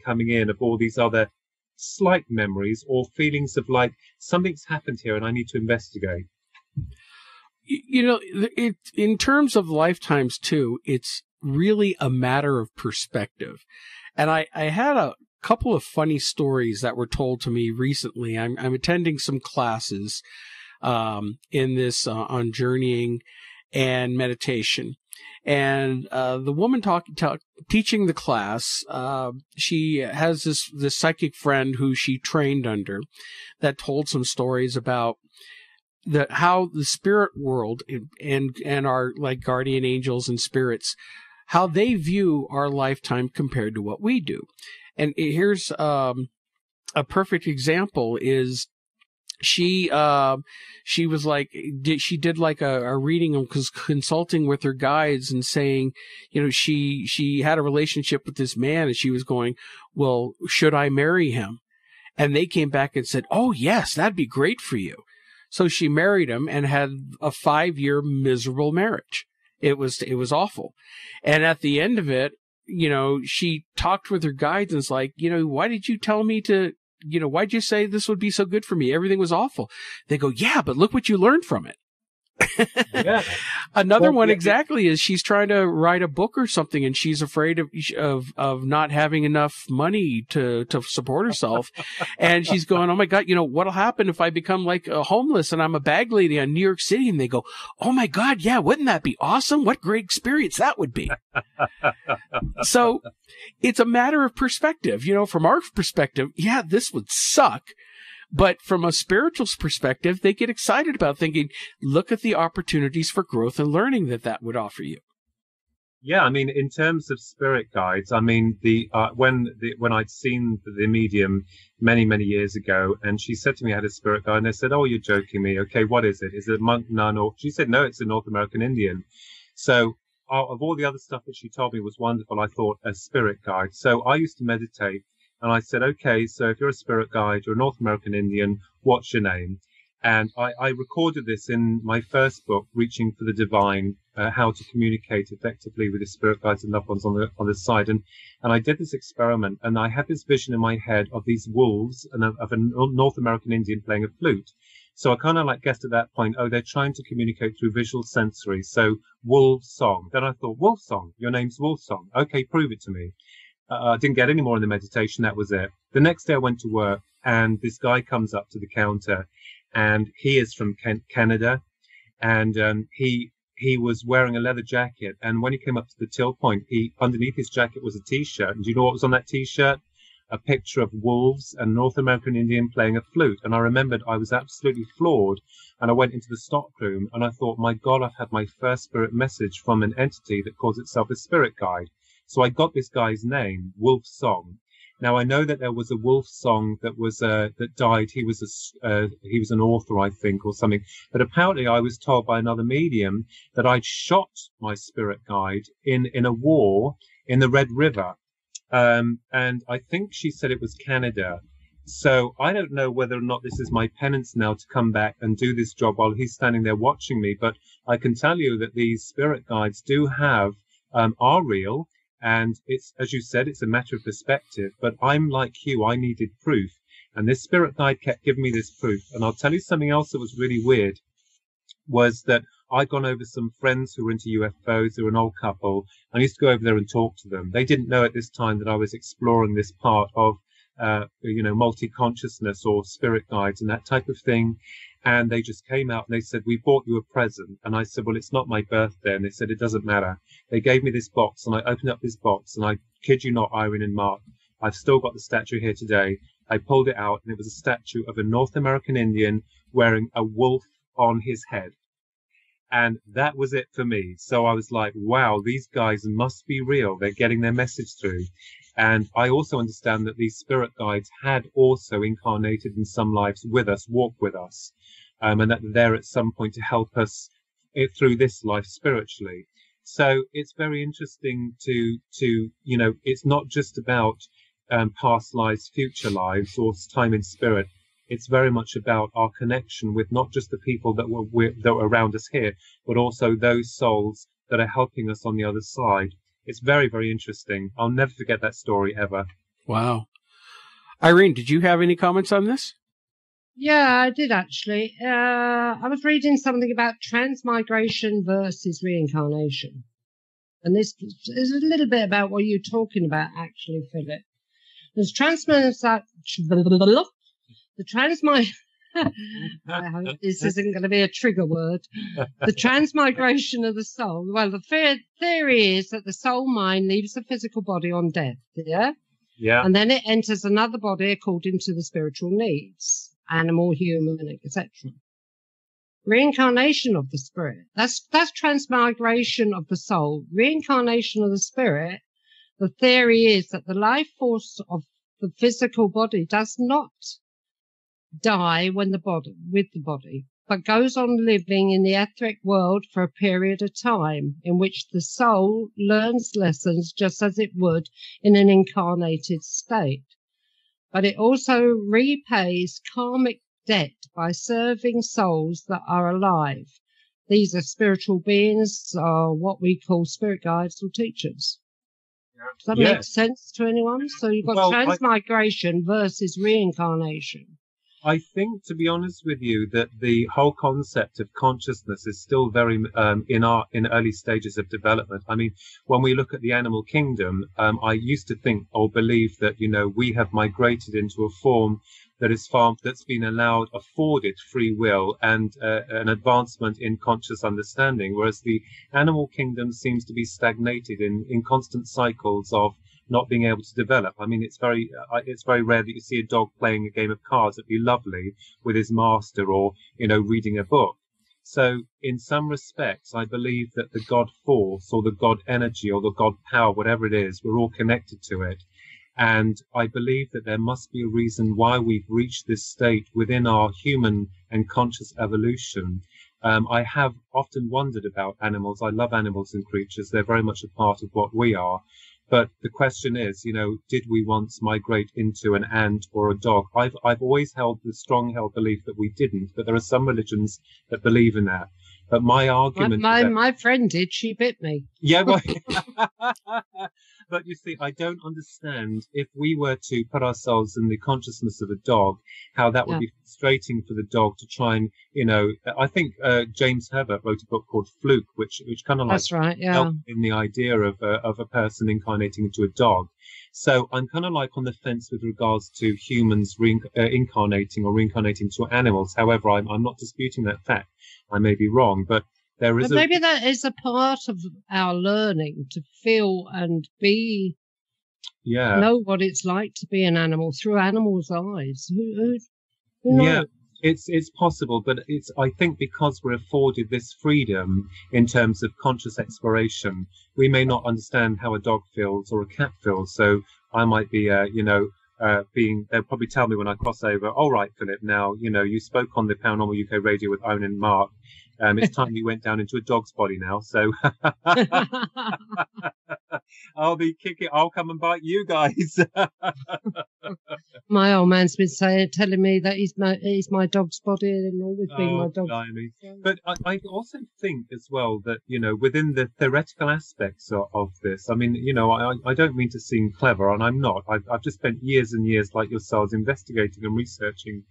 coming in of all these other slight memories or feelings of like something's happened here and I need to investigate. In terms of lifetimes too, it's really a matter of perspective. And I had a couple of funny stories that were told to me recently. I'm attending some classes in this on journeying and meditation. And the woman teaching the class, she has this psychic friend who she trained under, that told some stories about how the spirit world and our like guardian angels and spirits, how they view our lifetime compared to what we do. And here's a perfect example is she was like, she did like a reading of consulting with her guides and saying, she had a relationship with this man, and she was going, well, should I marry him? And they came back and said, oh yes, that'd be great for you. So she married him and had a 5-year miserable marriage. It was awful. And at the end of it, she talked with her guides and was like, why did you tell me to, why'd you say this would be so good for me? Everything was awful. They go, yeah, but look what you learned from it. Yeah. Another one exactly is she's trying to write a book or something, and she's afraid of not having enough money to support herself. And she's going, oh my God, what'll happen if I become like homeless and I'm a bag lady in New York City? And they go, oh my God, yeah, wouldn't that be awesome? What great experience that would be. So it's a matter of perspective. From our perspective, yeah, this would suck. But from a spiritual perspective, they get excited about thinking, look at the opportunities for growth and learning that would offer you. Yeah, I mean, in terms of spirit guides, I mean, when I'd seen the medium many years ago, and she said to me, I had a spirit guide, and I said, oh, you're joking me. Okay, what is it? Is it a monk, nun, or... She said, no, it's a North American Indian. So of all the other stuff that she told me was wonderful, I thought a spirit guide. So I used to meditate. And I said, okay, so if you're a spirit guide, you're a North American Indian, what's your name? And I recorded this in my first book, Reaching for the Divine, how to communicate effectively with the spirit guides and loved ones on the side. And I did this experiment, and I had this vision in my head of these wolves and of a North American Indian playing a flute. So I kind of guessed at that point, oh, they're trying to communicate through visual sensory. So wolf song. Then I thought, wolf song, your name's wolf song. Okay, prove it to me. I didn't get any more in the meditation. That was it. The next day I went to work, and this guy comes up to the counter, and he is from Canada, and he was wearing a leather jacket. And when he came up to the till point, underneath his jacket was a T-shirt. And do you know what was on that T-shirt? A picture of wolves and North American Indian playing a flute. And I remembered I was absolutely floored. And I went into the stockroom, and I thought, my God, I've had my first spirit message from an entity that calls itself a spirit guide. So I got this guy's name, Wolf Song. Now I know that there was a Wolf Song that was that died. He was an author, I think, or something. But apparently, I was told by another medium that I'd shot my spirit guide in a war in the Red River, and I think she said it was Canada. So I don't know whether or not this is my penance now to come back and do this job while he's standing there watching me. But I can tell you that these spirit guides do have are real. And it's, as you said, it's a matter of perspective. But I'm like you, I needed proof. And this spirit guide kept giving me this proof. And I'll tell you something else that was really weird, was that I'd gone over some friends who were into UFOs, who were an old couple. I used to go over there and talk to them. They didn't know at this time that I was exploring this part of, multi-consciousness or spirit guides and that type of thing. And they just came out and they said, we bought you a present. And I said, well, it's not my birthday. And they said, it doesn't matter. They gave me this box, and I opened up this box, and I kid you not, Irene and Mark, I've still got the statue here today. I pulled it out, and it was a statue of a North American Indian wearing a wolf on his head. And that was it for me. So I was like, wow, these guys must be real. They're getting their message through. And I also understand that these spirit guides had also incarnated in some lives with us, walked with us, and that they're there at some point to help us through this life spiritually. So it's very interesting to it's not just about past lives, future lives, or time in spirit. It's very much about our connection with not just the people that were around us here, but also those souls that are helping us on the other side. It's very, very interesting. I'll never forget that story ever. Wow. Irene, did you have any comments on this? Yeah, I did actually. I was reading something about transmigration versus reincarnation. And this is a little bit about what you're talking about, actually, Philip. There's I hope this isn't going to be a trigger word. The transmigration of the soul. Well, the theory is that the soul mind leaves the physical body on death, yeah? Yeah. And then it enters another body according to the spiritual needs, animal, human, etc. Reincarnation of the spirit. That's transmigration of the soul. Reincarnation of the spirit. The theory is that the life force of the physical body does not die with the body, but goes on living in the etheric world for a period of time in which the soul learns lessons just as it would in an incarnated state. But it also repays karmic debt by serving souls that are alive. These are spiritual beings, or what we call spirit guides or teachers. Does that make sense to anyone? So you've got transmigration versus reincarnation. I think, to be honest with you, that the whole concept of consciousness is still very in early stages of development. I mean, when we look at the animal kingdom, I used to think or believe that, you know, we have migrated into a form that's been afforded free will and an advancement in conscious understanding, whereas the animal kingdom seems to be stagnated in constant cycles of not being able to develop. I mean, it's very rare that you see a dog playing a game of cards that'd be lovely with his master, or, you know, reading a book. So in some respects, I believe that the God force or the God energy or the God power, whatever it is, we're all connected to it. And I believe that there must be a reason why we've reached this state within our human and conscious evolution. I have often wondered about animals. I love animals and creatures. They're very much a part of what we are. But the question is, you know, did we once migrate into an ant or a dog? I've always held the strong held belief that we didn't, but there are some religions that believe in that. But my argument my friend did. She bit me. Yeah, well, but you see, I don't understand, if we were to put ourselves in the consciousness of a dog, how that would be frustrating for the dog to try and, you know, I think James Herbert wrote a book called Fluke, which kind of like that's right, yeah, in the idea of a person incarnating into a dog. So I'm kind of like on the fence with regards to humans incarnating or reincarnating to animals. However, I'm not disputing that fact. I may be wrong, but there is maybe that is a part of our learning to feel and be, know what it's like to be an animal through animals' eyes. Who knows? Yeah, it's possible, but I think because we're afforded this freedom in terms of conscious exploration, we may not understand how a dog feels or a cat feels. So I might be, they'll probably tell me when I cross over, all right, Philip, now, you know, you spoke on the Paranormal UK radio with Irene and Mark. It's time you went down into a dog's body now. So I'll be kicking. I'll come and bite you guys. My old man's been telling me that he's my dog's body and always been my dog. But I also think as well that, you know, within the theoretical aspects of this, I mean, you know, I don't mean to seem clever, and I'm not. I've just spent years and years, like yourselves, investigating and researching.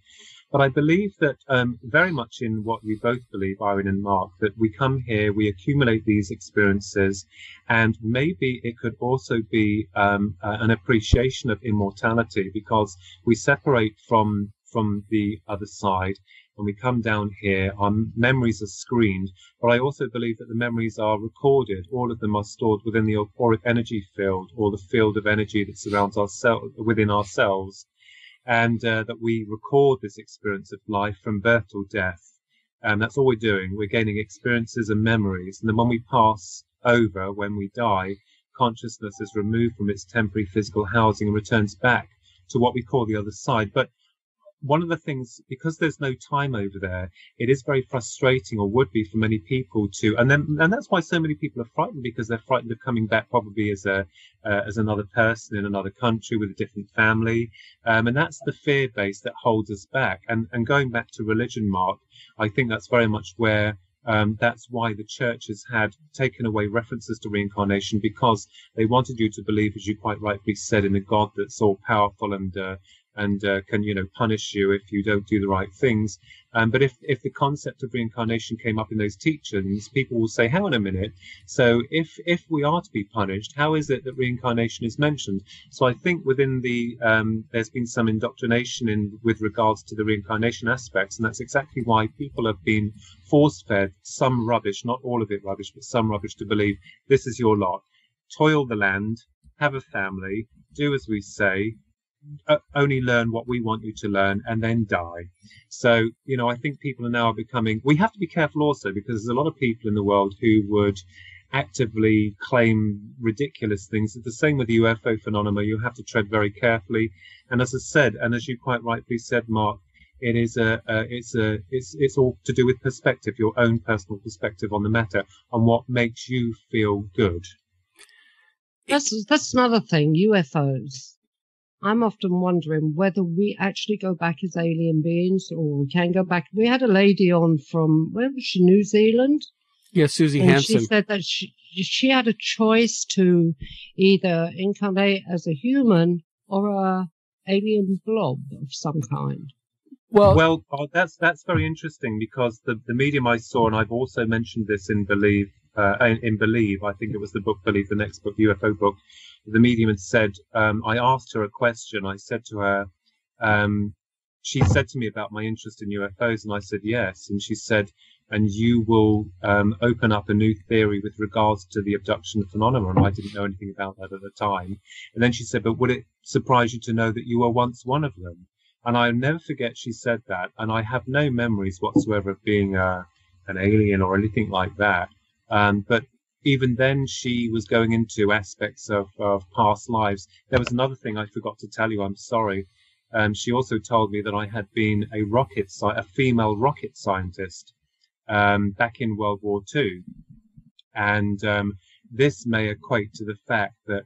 But I believe that very much in what you both believe, Irene and Mark, that we come here, we accumulate these experiences, and maybe it could also be an appreciation of immortality, because we separate from the other side and we come down here, our memories are screened, but I also believe that the memories are recorded. All of them are stored within the auric energy field, or the field of energy that surrounds within ourselves. And that we record this experience of life from birth till death. And that's all we're doing. We're gaining experiences and memories. And then when we pass over, when we die, consciousness is removed from its temporary physical housing and returns back to what we call the other side. But one of the things, because there's no time over there, it is very frustrating, or would be for many people and that's why so many people are frightened, because they're frightened of coming back probably as another person in another country with a different family. And that's the fear base that holds us back. And going back to religion, Mark, I think that's very much where that's why the church has had taken away references to reincarnation, because they wanted you to believe, as you quite rightly said, in a God that's all powerful and can, you know, punish you if you don't do the right things. But if the concept of reincarnation came up in those teachings, people will say, hang on a minute. So if we are to be punished, how is it that reincarnation is mentioned? So I think within there's been some indoctrination with regards to the reincarnation aspects, and that's exactly why people have been force-fed some rubbish, not all of it rubbish, but some rubbish, to believe this is your lot. Toil the land, have a family, do as we say, only learn what we want you to learn, and then die. So, you know, I think people are now becoming, we have to be careful also, because there's a lot of people in the world who would actively claim ridiculous things. It's the same with the UFO phenomena. You have to tread very carefully. And as I said, and as you quite rightly said, Mark, it is it's all to do with perspective, your own personal perspective on the matter, and what makes you feel good. That's another thing, UFOs. I'm often wondering whether we actually go back as alien beings or we can go back. We had a lady on from, where was she, New Zealand? Yeah, Susie And Hansen. she said that she had a choice to either incarnate as a human or a alien blob of some kind. Well, that's very interesting, because the medium I saw, and I've also mentioned this in Believe, I think it was the book Believe, the next book, UFO book. The medium had said, I asked her a question. I said to her, she said to me about my interest in UFOs, and I said yes. And she said, and you will open up a new theory with regards to the abduction phenomenon. I didn't know anything about that at the time. And then she said, but would it surprise you to know that you were once one of them? And I'll never forget she said that. And I have no memories whatsoever of being an alien or anything like that. But even then, she was going into aspects of past lives. There was another thing I forgot to tell you. I'm sorry. She also told me that I had been a female rocket scientist back in World War II. And this may equate to the fact that,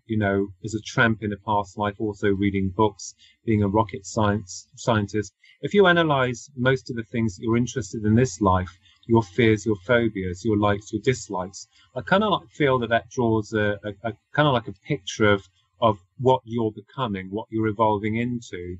as a tramp in a past life, also reading books, being a rocket scientist, if you analyze most of the things that you're interested in this life, your fears, your phobias, your likes, your dislikes, I kind of feel that draws a kind of like a picture of what you're becoming, what you're evolving into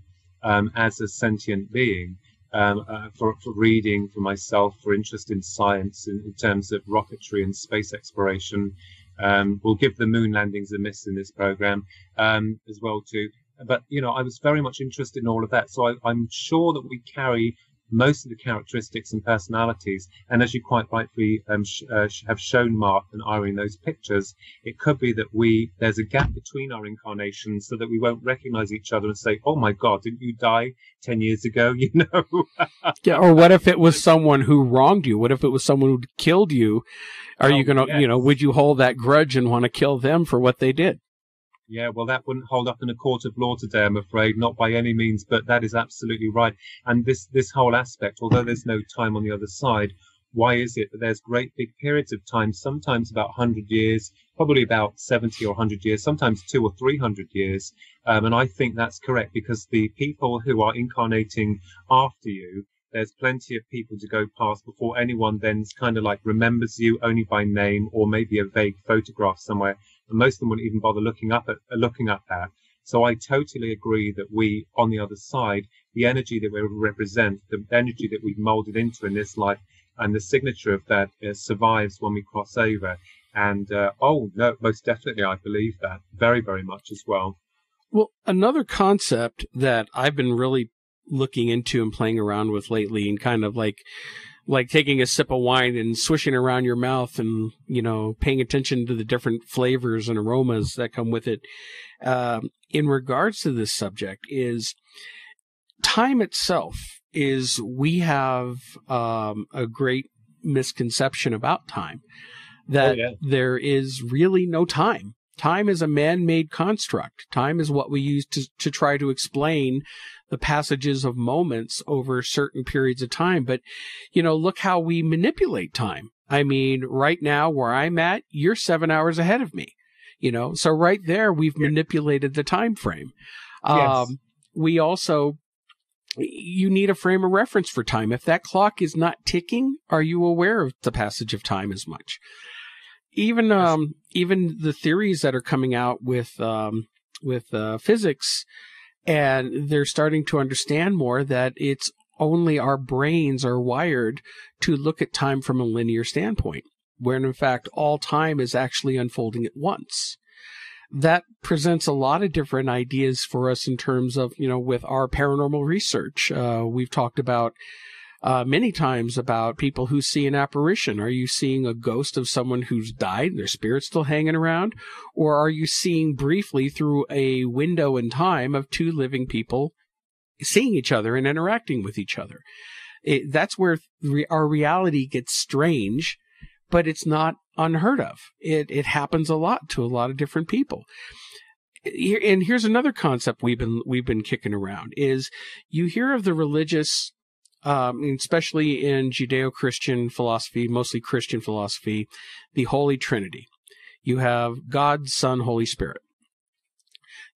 as a sentient being. For reading, for myself, for interest in science in terms of rocketry and space exploration. We'll give the moon landings a miss in this program as well too. But, I was very much interested in all of that. So I'm sure that we carry most of the characteristics and personalities. And as you quite rightly have shown, Mark and Irene, those pictures, it could be that there's a gap between our incarnations so that we won't recognize each other and say, oh my God, didn't you die 10 years ago? Yeah, or what if it was someone who wronged you? What if it was someone who killed you? Are you going to, yes. Would you hold that grudge and want to kill them for what they did? Yeah, well, that wouldn't hold up in a court of law today, I'm afraid, not by any means, but that is absolutely right. And this whole aspect, although there's no time on the other side, why is it that there's great big periods of time, sometimes about 100 years, probably about 70 or 100 years, sometimes 200 or 300 years? And I think that's correct, because the people who are incarnating after you, there's plenty of people to go past before anyone then kind of like remembers you only by name or maybe a vague photograph somewhere. And most of them wouldn't even bother looking up at that. So I totally agree that we, on the other side, the energy that we represent, the energy that we've molded into in this life, and the signature of that survives when we cross over. And, no, most definitely, I believe that very, very much as well. Well, another concept that I've been really looking into and playing around with lately, and kind of like taking a sip of wine and swishing around your mouth and, paying attention to the different flavors and aromas that come with it. In regards to this subject is time itself. We have a great misconception about time, that there is really no time. Time is a man-made construct. Time is what we use to try to explain the passages of moments over certain periods of time. But, look how we manipulate time. I mean, right now where I'm at, you're 7 hours ahead of me, so right there, we've manipulated the time frame. Yes. We also, you need a frame of reference for time. If that clock is not ticking, are you aware of the passage of time as much? Even the theories that are coming out with physics, and they're starting to understand more that it's only our brains are wired to look at time from a linear standpoint, when in fact all time is actually unfolding at once. That presents a lot of different ideas for us in terms of, with our paranormal research. We've talked about many times about people who see an apparition. Are you seeing a ghost of someone who's died, their spirit's still hanging around? Or are you seeing briefly through a window in time of two living people seeing each other and interacting with each other? That's where our reality gets strange, but it's not unheard of. It happens a lot to a lot of different people. And here's another concept we've been kicking around is you hear of the religious, especially in Judeo-Christian philosophy, mostly Christian philosophy, the Holy Trinity. You have God, Son, Holy Spirit.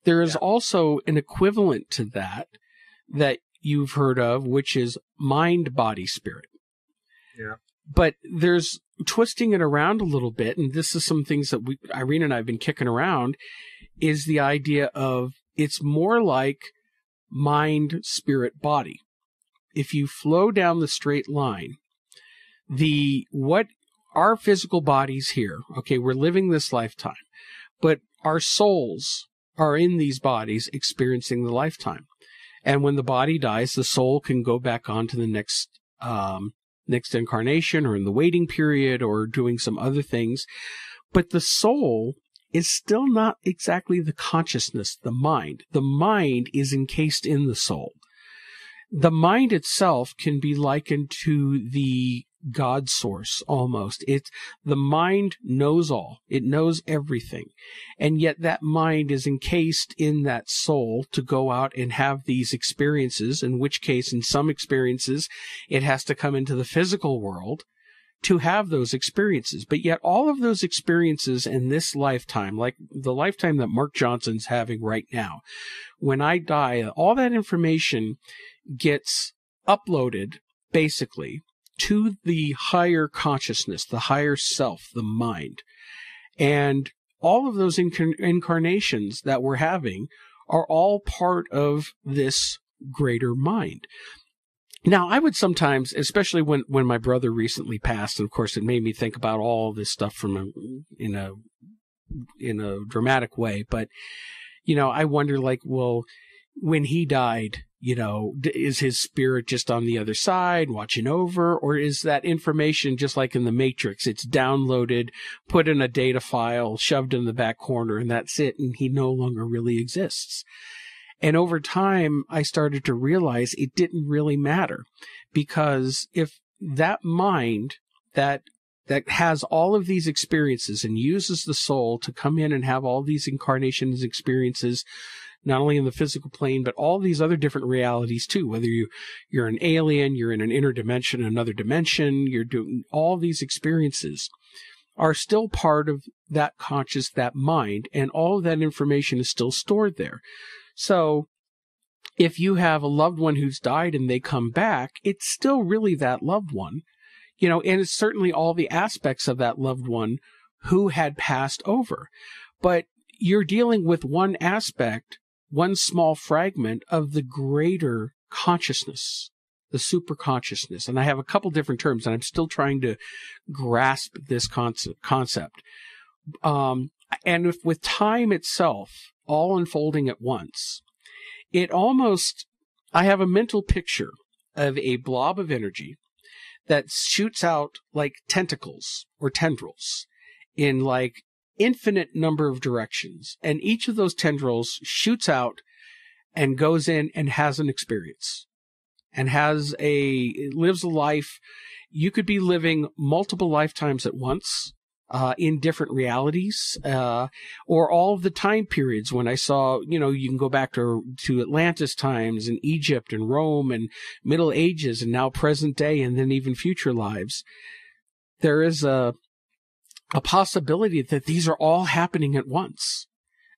There is also an equivalent to that you've heard of, which is mind, body, spirit. Yeah. But there's twisting it around a little bit, and this is some things that Irene and I have been kicking around, is the idea of it's more like mind, spirit, body. If you flow down the straight line, what our physical bodies here, okay, we're living this lifetime, but our souls are in these bodies experiencing the lifetime. And when the body dies, the soul can go back on to the next incarnation, or in the waiting period, or doing some other things. But the soul is still not exactly the consciousness, the mind. The mind is encased in the soul. The mind itself can be likened to the God source almost. The mind knows all. It knows everything. And yet that mind is encased in that soul to go out and have these experiences, in which case, in some experiences, it has to come into the physical world to have those experiences. But yet all of those experiences in this lifetime, like the lifetime that Mark Johnson's having right now, when I die, all that information gets uploaded, basically, to the higher consciousness, the higher self, the mind. And all of those incarnations that we're having are all part of this greater mind. Now, I would sometimes, especially when my brother recently passed, and of course it made me think about all this stuff in a dramatic way, but, I wonder, like, well, when he died, is his spirit just on the other side watching over, or is that information just like in the Matrix? It's downloaded, put in a data file, shoved in the back corner, and that's it, and he no longer really exists. And over time, I started to realize it didn't really matter, because if that mind that has all of these experiences and uses the soul to come in and have all these incarnations experiences, not only in the physical plane, but all these other different realities too, whether you're an alien, you're in an interdimension, another dimension, you're doing all these experiences, are still part of that conscious, that mind, and all of that information is still stored there. So if you have a loved one who's died and they come back, it's still really that loved one, and it's certainly all the aspects of that loved one who had passed over. But you're dealing with one aspect, one small fragment of the greater consciousness, the super consciousness. And I have a couple different terms, and I'm still trying to grasp this concept. And if with time itself all unfolding at once, I have a mental picture of a blob of energy that shoots out like tentacles or tendrils in like infinite number of directions, and each of those tendrils shoots out and goes in and has an experience and lives a life. You could be living multiple lifetimes at once, in different realities, or all of the time periods when I saw, you can go back to Atlantis times and Egypt and Rome and Middle Ages and now present day, and then even future lives. There is a possibility that these are all happening at once,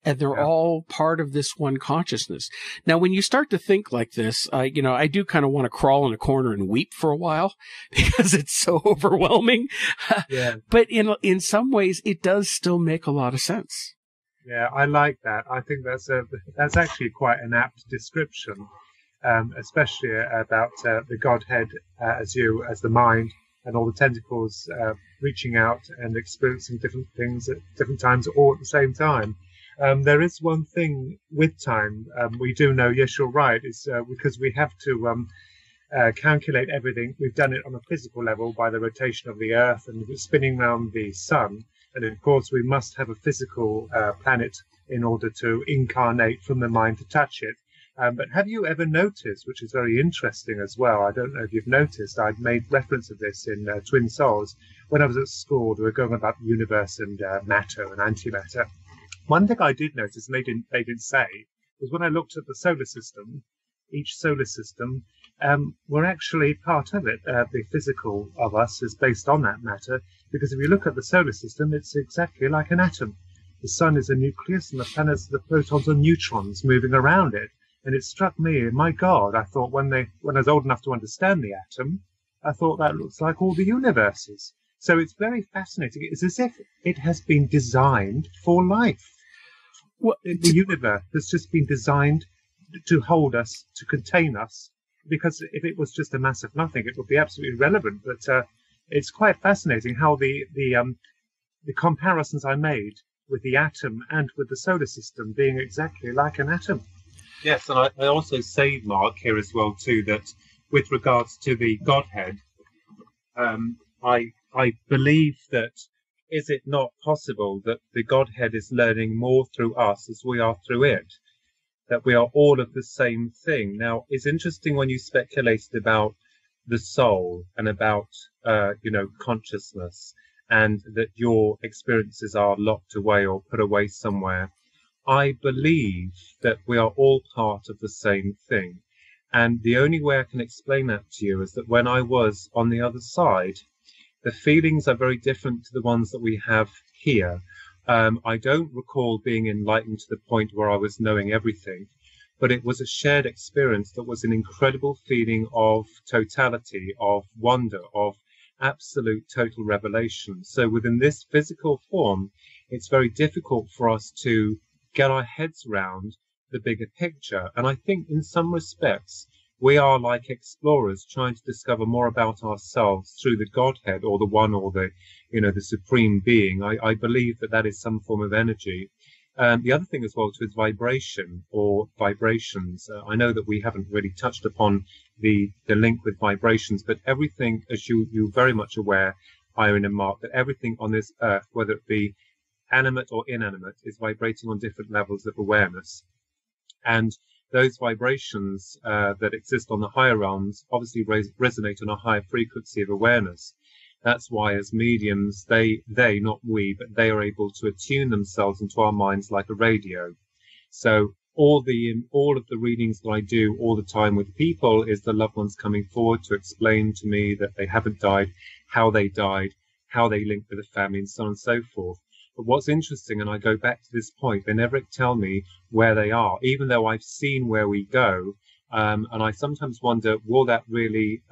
and they're all part of this one consciousness. Now, when you start to think like this, I do kind of want to crawl in a corner and weep for a while because it's so overwhelming. Yeah. But in some ways, it does still make a lot of sense. Yeah, I like that. I think that's actually quite an apt description, especially about the Godhead as the mind, and all the tentacles reaching out and experiencing different things at different times, all at the same time. There is one thing with time we do know, yes, you're right, is because we have to calculate everything. We've done it on a physical level by the rotation of the Earth and spinning around the sun. And of course, we must have a physical planet in order to incarnate from the mind to touch it. But have you ever noticed, which is very interesting as well, I don't know if you've noticed, I'd made reference of this in Twin Souls. When I was at school, they were going about the universe and matter and antimatter. One thing I did notice, and they didn't say, was when I looked at the solar system, each solar system, we're actually part of it. The physical of us is based on that matter, because if you look at the solar system, it's exactly like an atom. the sun is a nucleus and the planets are the protons or neutrons moving around it. And it struck me, my God, I thought when I was old enough to understand the atom, I thought that looks like all the universes. So it's very fascinating. It's as if it has been designed for life. Well, the universe has just been designed to hold us, to contain us, because if it was just a mass of nothing, it would be absolutely irrelevant. But it's quite fascinating how the comparisons I made with the atom and with the solar system being exactly like an atom. Yes, and I also say, Mark, here as well too, that with regards to the Godhead, I believe that is it not possible that the Godhead is learning more through us as we are through it? That we are all of the same thing. Now, it's interesting when you speculated about the soul and about, consciousness, and that your experiences are locked away or put away somewhere. I believe that we are all part of the same thing. And the only way I can explain that to you is that when I was on the other side, the feelings are very different to the ones that we have here. I don't recall being enlightened to the point where I was knowing everything, but it was a shared experience that was an incredible feeling of totality, of wonder, of absolute total revelation. So within this physical form, it's very difficult for us to get our heads around the bigger picture. And I think in some respects, we are like explorers trying to discover more about ourselves through the Godhead or the One or the Supreme Being. I believe that is some form of energy. The other thing as well too is vibration or vibrations. I know that we haven't really touched upon the link with vibrations, but everything, as you're very much aware, Irene and Mark, that everything on this earth, whether it be animate or inanimate, is vibrating on different levels of awareness. And those vibrations that exist on the higher realms obviously resonate on a higher frequency of awareness. That's why as mediums, they, not we, but they are able to attune themselves into our minds like a radio. So all of the readings that I do all the time with people is the loved ones coming forward to explain to me that they haven't died, how they link with the family, and so on and so forth. But what's interesting, and I go back to this point, they never tell me where they are, even though I've seen where we go. And I sometimes wonder, will that really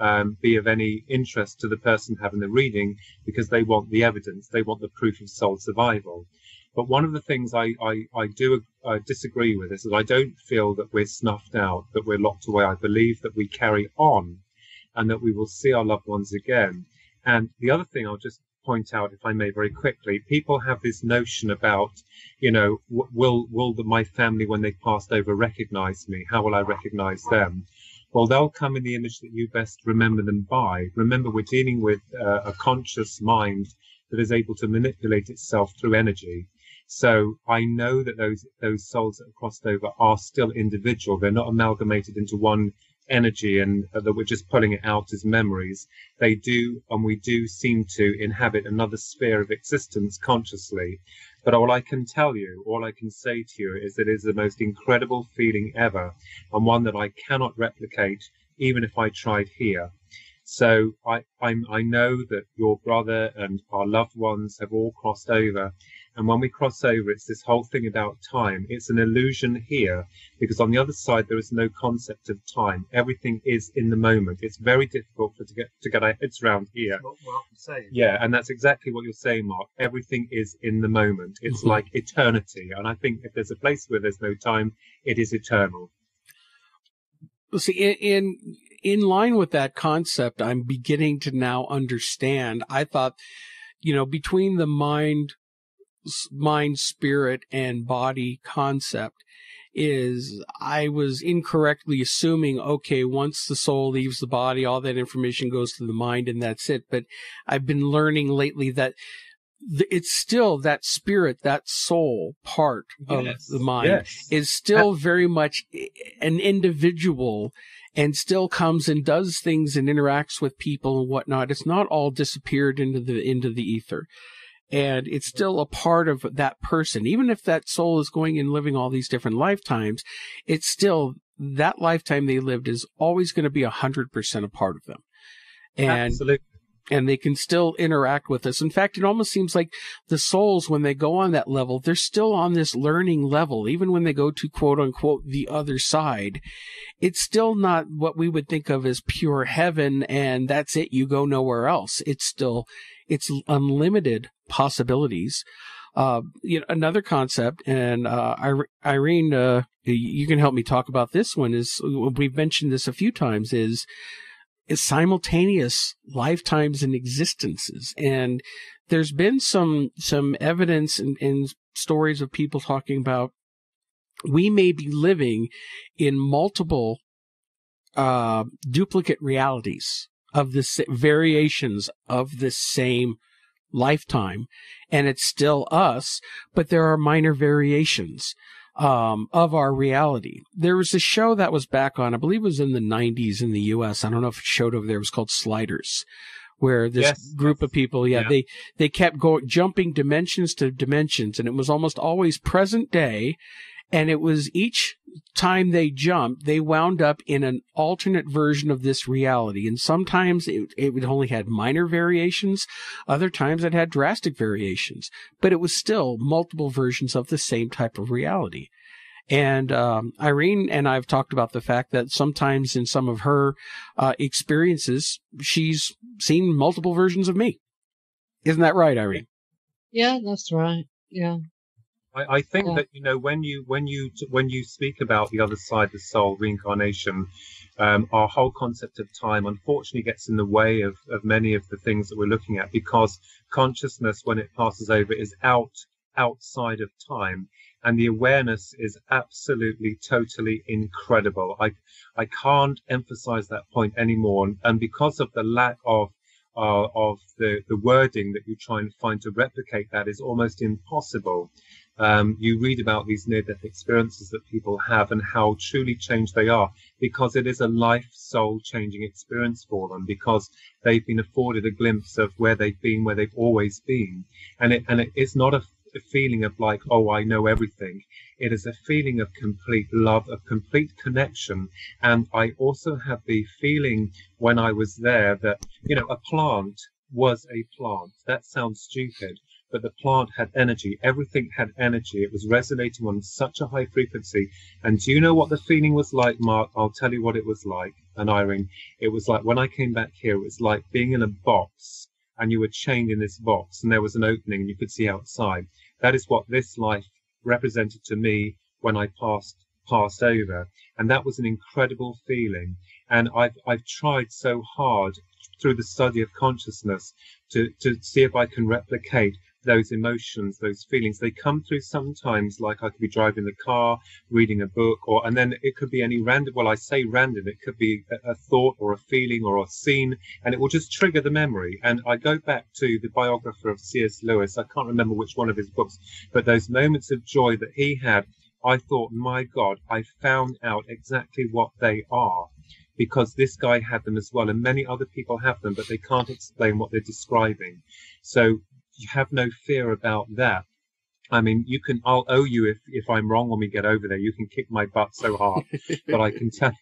be of any interest to the person having the reading, because they want the evidence, they want the proof of soul survival. But one of the things I do disagree with is that I don't feel that we're snuffed out, that we're locked away. I believe that we carry on and that we will see our loved ones again. And the other thing I'll just point out, if I may, very quickly, people have this notion about, will my family, when they've passed over, recognize me? How will I recognize them? Well, they'll come in the image that you best remember them by. Remember, we're dealing with a conscious mind that is able to manipulate itself through energy. So I know that those souls that have crossed over are still individual. They're not amalgamated into one energy and that we're just pulling it out as memories. They do, and we do seem to inhabit another sphere of existence consciously. But all I can tell you, all I can say to you, is that it is the most incredible feeling ever, and one that I cannot replicate even if I tried here. So I know that your brother and our loved ones have all crossed over. And when we cross over, it's this whole thing about time. It's an illusion here, because on the other side, there is no concept of time. Everything is in the moment. It's very difficult to get our heads around here. That's what I'm saying. Yeah, and that's exactly what you're saying, Mark. Everything is in the moment. It's like eternity. And I think if there's a place where there's no time, it is eternal. See, in line with that concept, I'm beginning to now understand. I thought, between the mind, spirit, and body concept is I was incorrectly assuming, okay, once the soul leaves the body, all that information goes to the mind and that's it. But I've been learning lately that it's still that spirit, that soul part of the mind is still very much an individual and still comes and does things and interacts with people and whatnot. It's not all disappeared into the ether. And it's still a part of that person. Even if that soul is going and living all these different lifetimes, it's still that lifetime they lived is always going to be 100% a part of them. And Absolutely. and they can still interact with us. In fact, it almost seems like the souls, when they go on that level, they're still on this learning level. Even when they go to quote unquote the other side, it's still not what we would think of as pure heaven and that's it, you go nowhere else. It's unlimited possibilities. Another concept, and Irene, you can help me talk about this one, is we've mentioned this a few times, is simultaneous lifetimes and existences. And there's been some evidence in stories of people talking about we may be living in multiple duplicate realities of the variations of the same lifetime, and it's still us, but there are minor variations of our reality. There was a show that was back on, I believe it was in the 90s in the US. I don't know if it showed over there. It was called Sliders, where this group of people, they kept jumping dimensions to dimensions, and it was almost always present day. And it was each time they jumped, they wound up in an alternate version of this reality. And sometimes it only had minor variations. Other times it had drastic variations. But it was still multiple versions of the same type of reality. And Irene and I have talked about the fact that sometimes in some of her experiences, she's seen multiple versions of me. Isn't that right, Irene? Yeah, that's right. Yeah. I think that, when you speak about the other side, the soul, reincarnation, our whole concept of time unfortunately gets in the way of many of the things that we're looking at, because consciousness, when it passes over, is outside of time, and the awareness is absolutely, totally incredible. I can't emphasize that point anymore, and because of the lack of the wording that you try and find to replicate that is almost impossible. You read about these near-death experiences that people have and how truly changed they are, because it is a life, soul-changing experience for them, because they've been afforded a glimpse of where they've been, where they've always been. And it's not a feeling of like, oh, I know everything. It is a feeling of complete love, of complete connection. And I also have the feeling when I was there that, a plant was a plant. That sounds stupid, but the plant had energy. Everything had energy. It was resonating on such a high frequency. And do you know what the feeling was like, Mark? I'll tell you what it was like. And Irene, it was like when I came back here, it was like being in a box, and you were chained in this box, and there was an opening and you could see outside. That is what this life represented to me when I passed over. And that was an incredible feeling. And I've tried so hard through the study of consciousness to see if I can replicate those emotions, those feelings. They come through sometimes, like I could be driving the car, reading a book, and then it could be any random, well, I say random, it could be a thought or a feeling or a scene, and it will just trigger the memory. And I go back to the biographer of C.S. Lewis, I can't remember which one of his books, but those moments of joy that he had, I thought, my God, I found out exactly what they are. Because this guy had them as well, and many other people have them, but they can't explain what they're describing. So you have no fear about that. I mean, I'll owe you if I'm wrong when we get over there. You can kick my butt so hard, but I can tell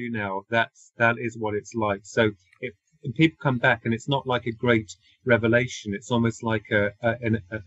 you now that is what it's like. So if people come back, and it's not like a great revelation, it's almost like a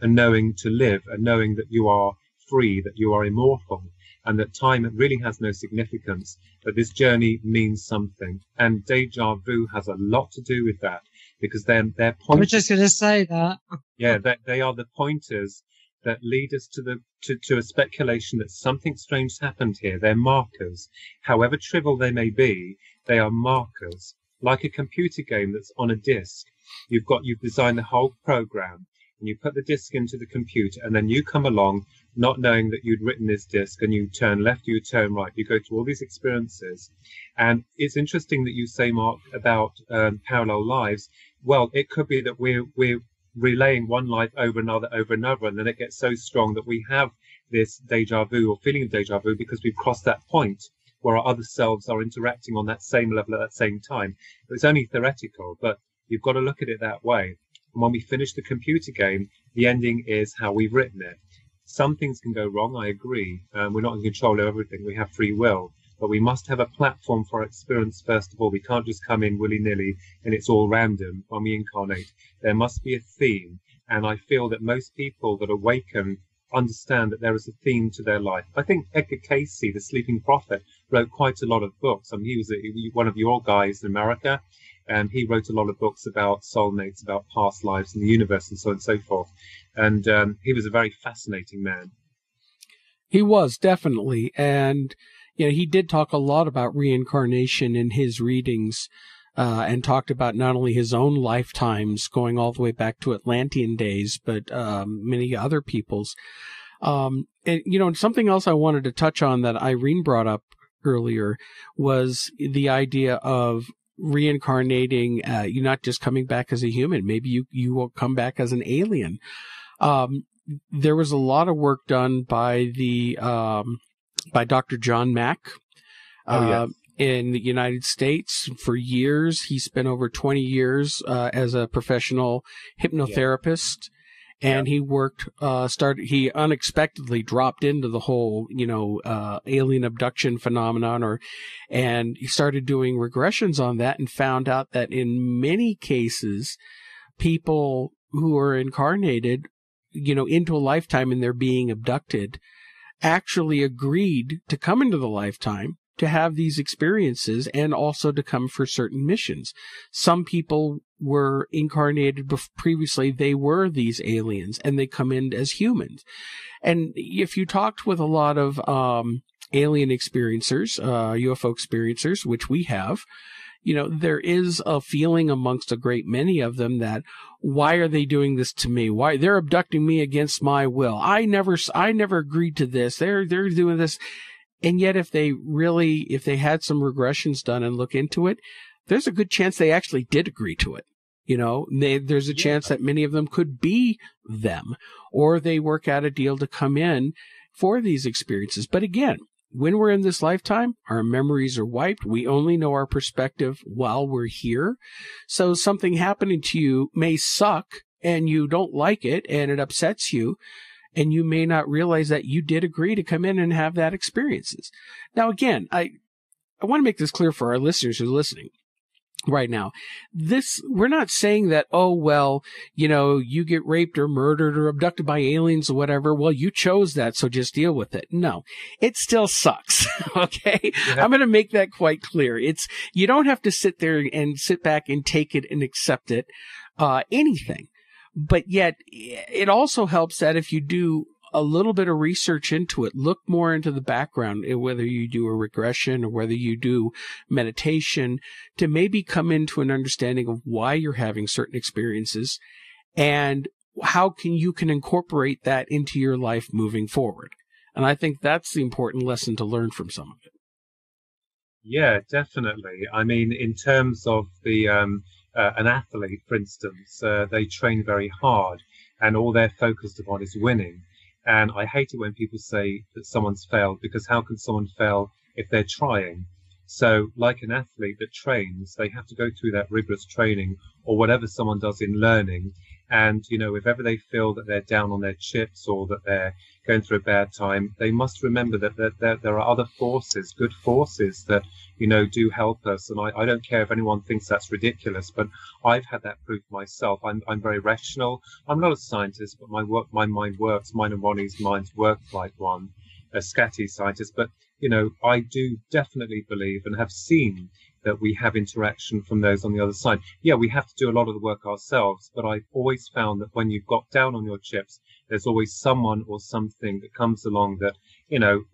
knowing to live, a knowing that you are free, that you are immortal, and that time really has no significance, but this journey means something. And deja vu has a lot to do with that, because they're pointers. I was just going to say that. Yeah, they are the pointers that lead us to a speculation that something strange happened here. They're markers. However trivial they may be, they are markers. Like a computer game that's on a disk. You've designed the whole program, and you put the disk into the computer, and then you come along not knowing that you'd written this disk, and you turn left, you turn right, you go through all these experiences. And it's interesting that you say, Mark, about parallel lives. Well, it could be that we're relaying one life over another, and then it gets so strong that we have this deja vu or feeling of deja vu because we've crossed that point where our other selves are interacting on that same level at that same time. It's only theoretical, but you've got to look at it that way. And when we finish the computer game, the ending is how we've written it. Some things can go wrong, I agree. We're not in control of everything. We have free will. but we must have a platform for our experience first of all. We can't just come in willy-nilly and it's all random when we incarnate. There must be a theme, and I feel that most people that awaken understand that there is a theme to their life. I think Edgar Cayce, the sleeping prophet, wrote quite a lot of books. I mean, he was one of your guys in America, and he wrote a lot of books about soulmates, about past lives and the universe and so on and so forth. And he was a very fascinating man. He was, definitely. And, you know, he did talk a lot about reincarnation in his readings, and talked about not only his own lifetimes going all the way back to Atlantean days, but many other people's. And, you know, something else I wanted to touch on that Irene brought up earlier was the idea of reincarnating, you not just coming back as a human. Maybe you will come back as an alien. There was a lot of work done by by Dr. John Mack. In the United States for years. He spent over 20 years as a professional hypnotherapist, and he worked, he unexpectedly dropped into the whole, alien abduction phenomenon, and he started doing regressions on that and found out that in many cases, people who are incarnated, into a lifetime and they're being abducted, actually agreed to come into the lifetime to have these experiences and also to come for certain missions. Some people were incarnated previously. They were these aliens and they come in as humans. And if you talked with a lot of alien experiencers, UFO experiencers, which we have, there is a feeling amongst a great many of them that, why are they doing this to me? Why they're abducting me against my will? I never agreed to this. They're doing this. And yet, if they had some regressions done and look into it, there's a good chance they actually did agree to it. There's a chance that many of them could be them, or they work out a deal to come in for these experiences. But again, when we're in this lifetime, our memories are wiped. We only know our perspective while we're here. So something happening to you may suck and you don't like it and it upsets you. And you may not realize that you did agree to come in and have that experiences. Now, again, I want to make this clear for our listeners who are listening right now. We're not saying that, you get raped or murdered or abducted by aliens or whatever. Well, you chose that, so just deal with it. No, it still sucks. Okay. Yeah. I'm going to make that quite clear. You don't have to sit back and take it and accept it, anything. But yet, it also helps that if you do a little bit of research into it, look more into the background, whether you do a regression or whether you do meditation, to maybe come into an understanding of why you're having certain experiences and how you can incorporate that into your life moving forward. And I think that's the important lesson to learn from some of it. Yeah, definitely. I mean, in terms of an athlete, for instance, they train very hard and all they're focused upon is winning. And I hate it when people say that someone's failed, because how can someone fail if they're trying? So like an athlete that trains, they have to go through that rigorous training or whatever someone does in learning. And, if ever they feel that they're down on their chips or that they're going through a bad time, they must remember that there are other forces, good forces that, do help us. And I don't care if anyone thinks that's ridiculous, but I've had that proof myself. I'm very rational. I'm not a scientist, but my mind works. Mine and Ronnie's minds work like one, a scatty scientist. But, I do definitely believe and have seen that we have interaction from those on the other side. Yeah, we have to do a lot of the work ourselves, but I've always found that when you've got down on your chips, there's always someone or something that comes along that,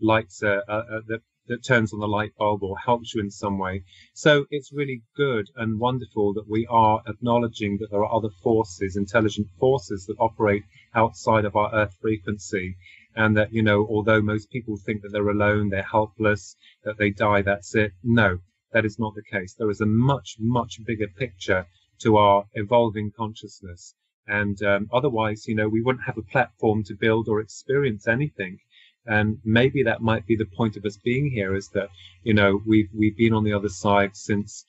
lights that turns on the light bulb or helps you in some way. So it's really good and wonderful that we are acknowledging that there are other forces, intelligent forces that operate outside of our Earth frequency. And that, although most people think that they're alone, they're helpless, that they die, that's it. No, that is not the case. There is a much, much bigger picture to our evolving consciousness. And otherwise, we wouldn't have a platform to build or experience anything. And maybe that might be the point of us being here, is that, we've been on the other side since,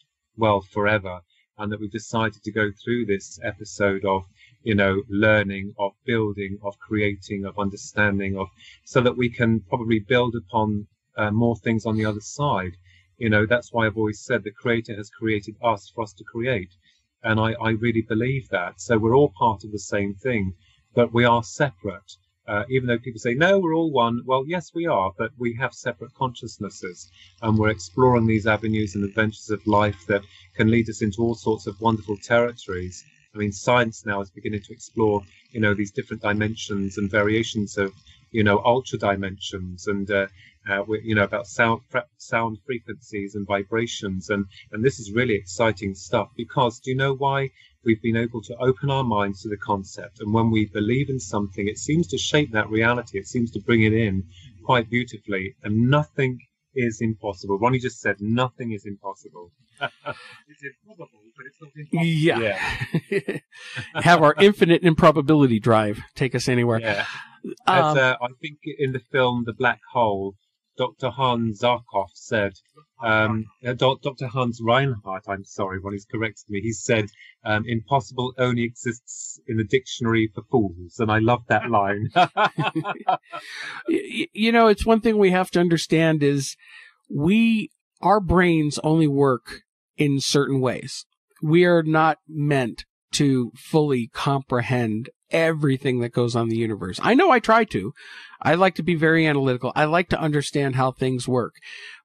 forever. And that we've decided to go through this episode of, learning, of building, of creating, of understanding, so that we can probably build upon more things on the other side. That's why I've always said the Creator has created us for us to create. And I really believe that. So we're all part of the same thing, but we are separate. Even though people say, no, we're all one. Well, yes, we are, but we have separate consciousnesses. And we're exploring these avenues and adventures of life that can lead us into all sorts of wonderful territories. I mean, science now is beginning to explore, these different dimensions and variations of, ultra dimensions and, about sound frequencies and vibrations. And this is really exciting stuff, because do you know why? We've been able to open our minds to the concept. And when we believe in something, it seems to shape that reality. It seems to bring it in quite beautifully. And nothing is impossible. Ronnie just said nothing is impossible. It's improbable, but it's not impossible. Yeah. Have our infinite improbability drive take us anywhere. Yeah. As, I think in the film The Black Hole, Dr. Hans Zarkov said, Dr. Hans Reinhardt, I'm sorry, Ronnie's corrected me. He said, impossible only exists in the dictionary for fools. And I love that line. It's one thing we have to understand is our brains only work in certain ways. We are not meant to fully comprehend everything that goes on in the universe. I know I try to. I like to be very analytical. I like to understand how things work.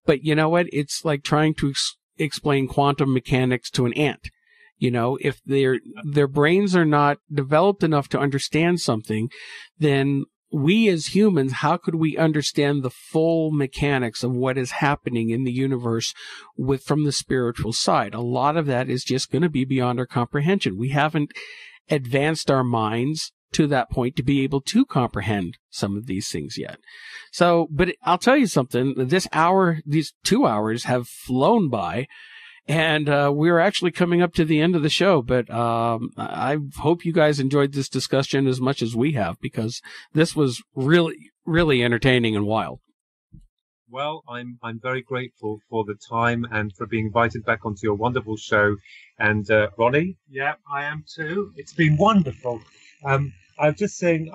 But you know what? It's like trying to explain quantum mechanics to an ant. If their brains are not developed enough to understand something, then we as humans, how could we understand the full mechanics of what is happening in the universe from the spiritual side? A lot of that is just going to be beyond our comprehension. We haven't advanced our minds to that point to be able to comprehend some of these things yet. So, but I'll tell you something, these 2 hours have flown by, and we're actually coming up to the end of the show, but I hope you guys enjoyed this discussion as much as we have, because this was really, really entertaining and wild. Well, I'm very grateful for the time and for being invited back onto your wonderful show. And Ronnie? Yeah, I am too. It's been wonderful. I just said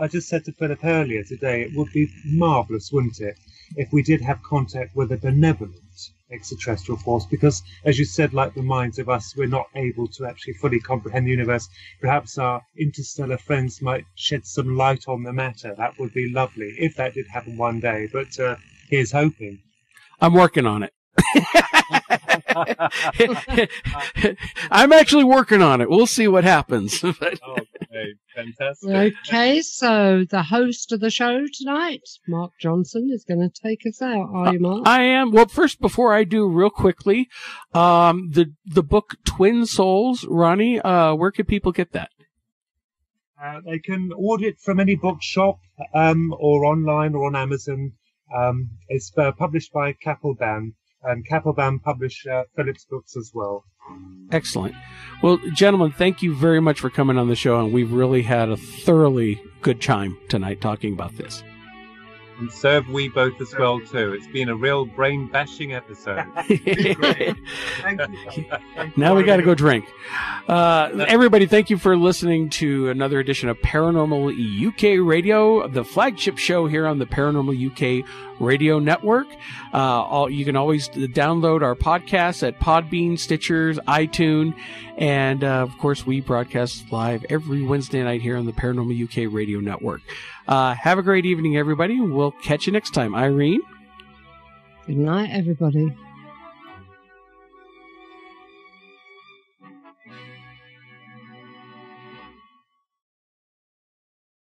to Philip earlier today, it would be marvellous, wouldn't it, if we did have contact with a benevolent extraterrestrial force, because, as you said, like the minds of us, we're not able to actually fully comprehend the universe. Perhaps our interstellar friends might shed some light on the matter. That would be lovely, if that did happen one day. But here's hoping. I'm working on it. I'm actually working on it. We'll see what happens. Okay, fantastic. Okay, so the host of the show tonight, Mark Johnson, is going to take us out. Are you, Mark? I am. Well, first, before I do, real quickly, the book Twin Souls, Ronnie, where can people get that? They can order it from any bookshop, or online, or on Amazon. It's published by Kapelban, and Kapelban publish Philip's books as well. Excellent. Well, gentlemen, thank you very much for coming on the show, and we've really had a thoroughly good time tonight talking about this. And so have we both as well, too. It's been a real brain-bashing episode. Great. Thank you. Now we got to go drink. Everybody, thank you for listening to another edition of Paranormal UK Radio, the flagship show here on the Paranormal UK Radio Network. You can always download our podcasts at Podbean, Stitchers, iTunes, and of course, we broadcast live every Wednesday night here on the Paranormal UK Radio Network. Have a great evening, everybody. We'll catch you next time. Irene? Good night, everybody.